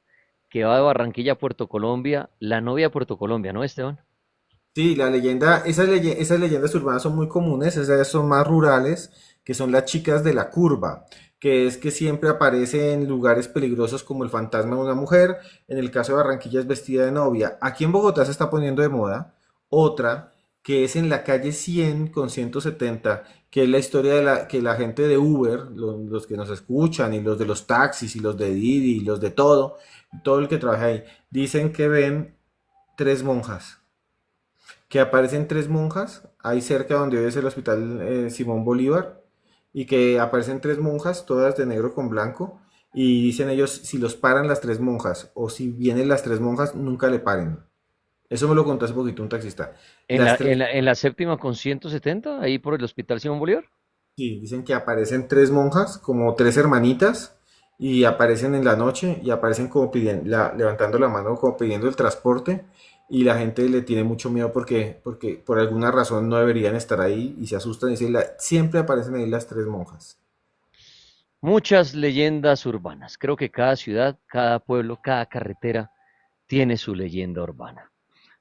que va de Barranquilla a Puerto Colombia, la novia a Puerto Colombia, ¿no, Esteban? Sí, la leyenda, esas leyendas urbanas son muy comunes, esas son más rurales, que son las chicas de la curva, que es que siempre aparece en lugares peligrosos como el fantasma de una mujer, en el caso de Barranquilla es vestida de novia. Aquí en Bogotá se está poniendo de moda otra, que es en la calle 100 con 170, que es la historia de que la gente de Uber, los que nos escuchan, y los de los taxis, y los de Didi, y los de todo el que trabaja ahí, dicen que ven tres monjas que aparecen tres monjas ahí cerca donde hoy es el hospital Simón Bolívar y que aparecen tres monjas todas de negro con blanco y dicen ellos si los paran las tres monjas o si vienen las tres monjas nunca le paren. Eso me lo contó hace poquito un taxista. En Las la, tres, en la séptima con 170, ahí por el Hospital Simón Bolívar. sí, dicen que aparecen tres monjas como tres hermanitas y aparecen en la noche y aparecen como pidiendo, levantando la mano como pidiendo el transporte y la gente le tiene mucho miedo porque por alguna razón no deberían estar ahí y se asustan y dicen, siempre aparecen ahí las tres monjas. Muchas leyendas urbanas. Creo que cada ciudad, cada pueblo, cada carretera tiene su leyenda urbana.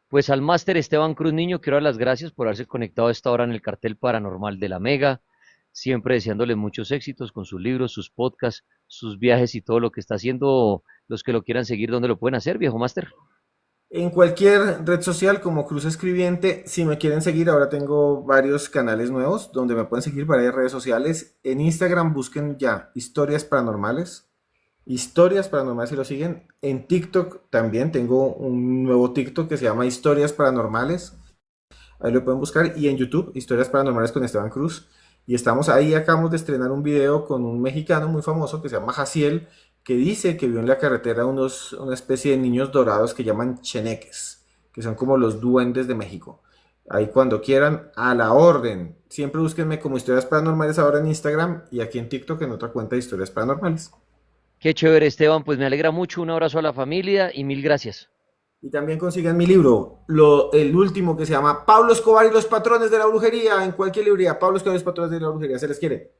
Pues al máster Esteban Cruz Niño, quiero dar las gracias por haberse conectado a esta hora en el cartel paranormal de la Mega. Siempre deseándole muchos éxitos con sus libros, sus podcasts, sus viajes y todo lo que está haciendo. Los que lo quieran seguir, ¿dónde lo pueden hacer, viejo máster? En cualquier red social como Cruz Escribiente, si me quieren seguir, ahora tengo varios canales nuevos donde me pueden seguir, varias redes sociales. En Instagram busquen ya Historias Paranormales si lo siguen. En TikTok también tengo un nuevo TikTok que se llama Historias Paranormales. Ahí lo pueden buscar. Y en YouTube, Historias Paranormales con Esteban Cruz. Y estamos ahí, acabamos de estrenar un video con un mexicano muy famoso que se llama Jaciel, que dice que vio en la carretera una especie de niños dorados que llaman cheneques, que son como los duendes de México. Ahí cuando quieran, a la orden. Siempre búsquenme como Historias Paranormales ahora en Instagram y aquí en TikTok en otra cuenta de Historias Paranormales. Qué chévere, Esteban. Pues me alegra mucho. Un abrazo a la familia y mil gracias. Y también consigan mi libro, el último que se llama Pablo Escobar y los patrones de la brujería, en cualquier librería. Pablo Escobar y los patrones de la brujería, se les quiere.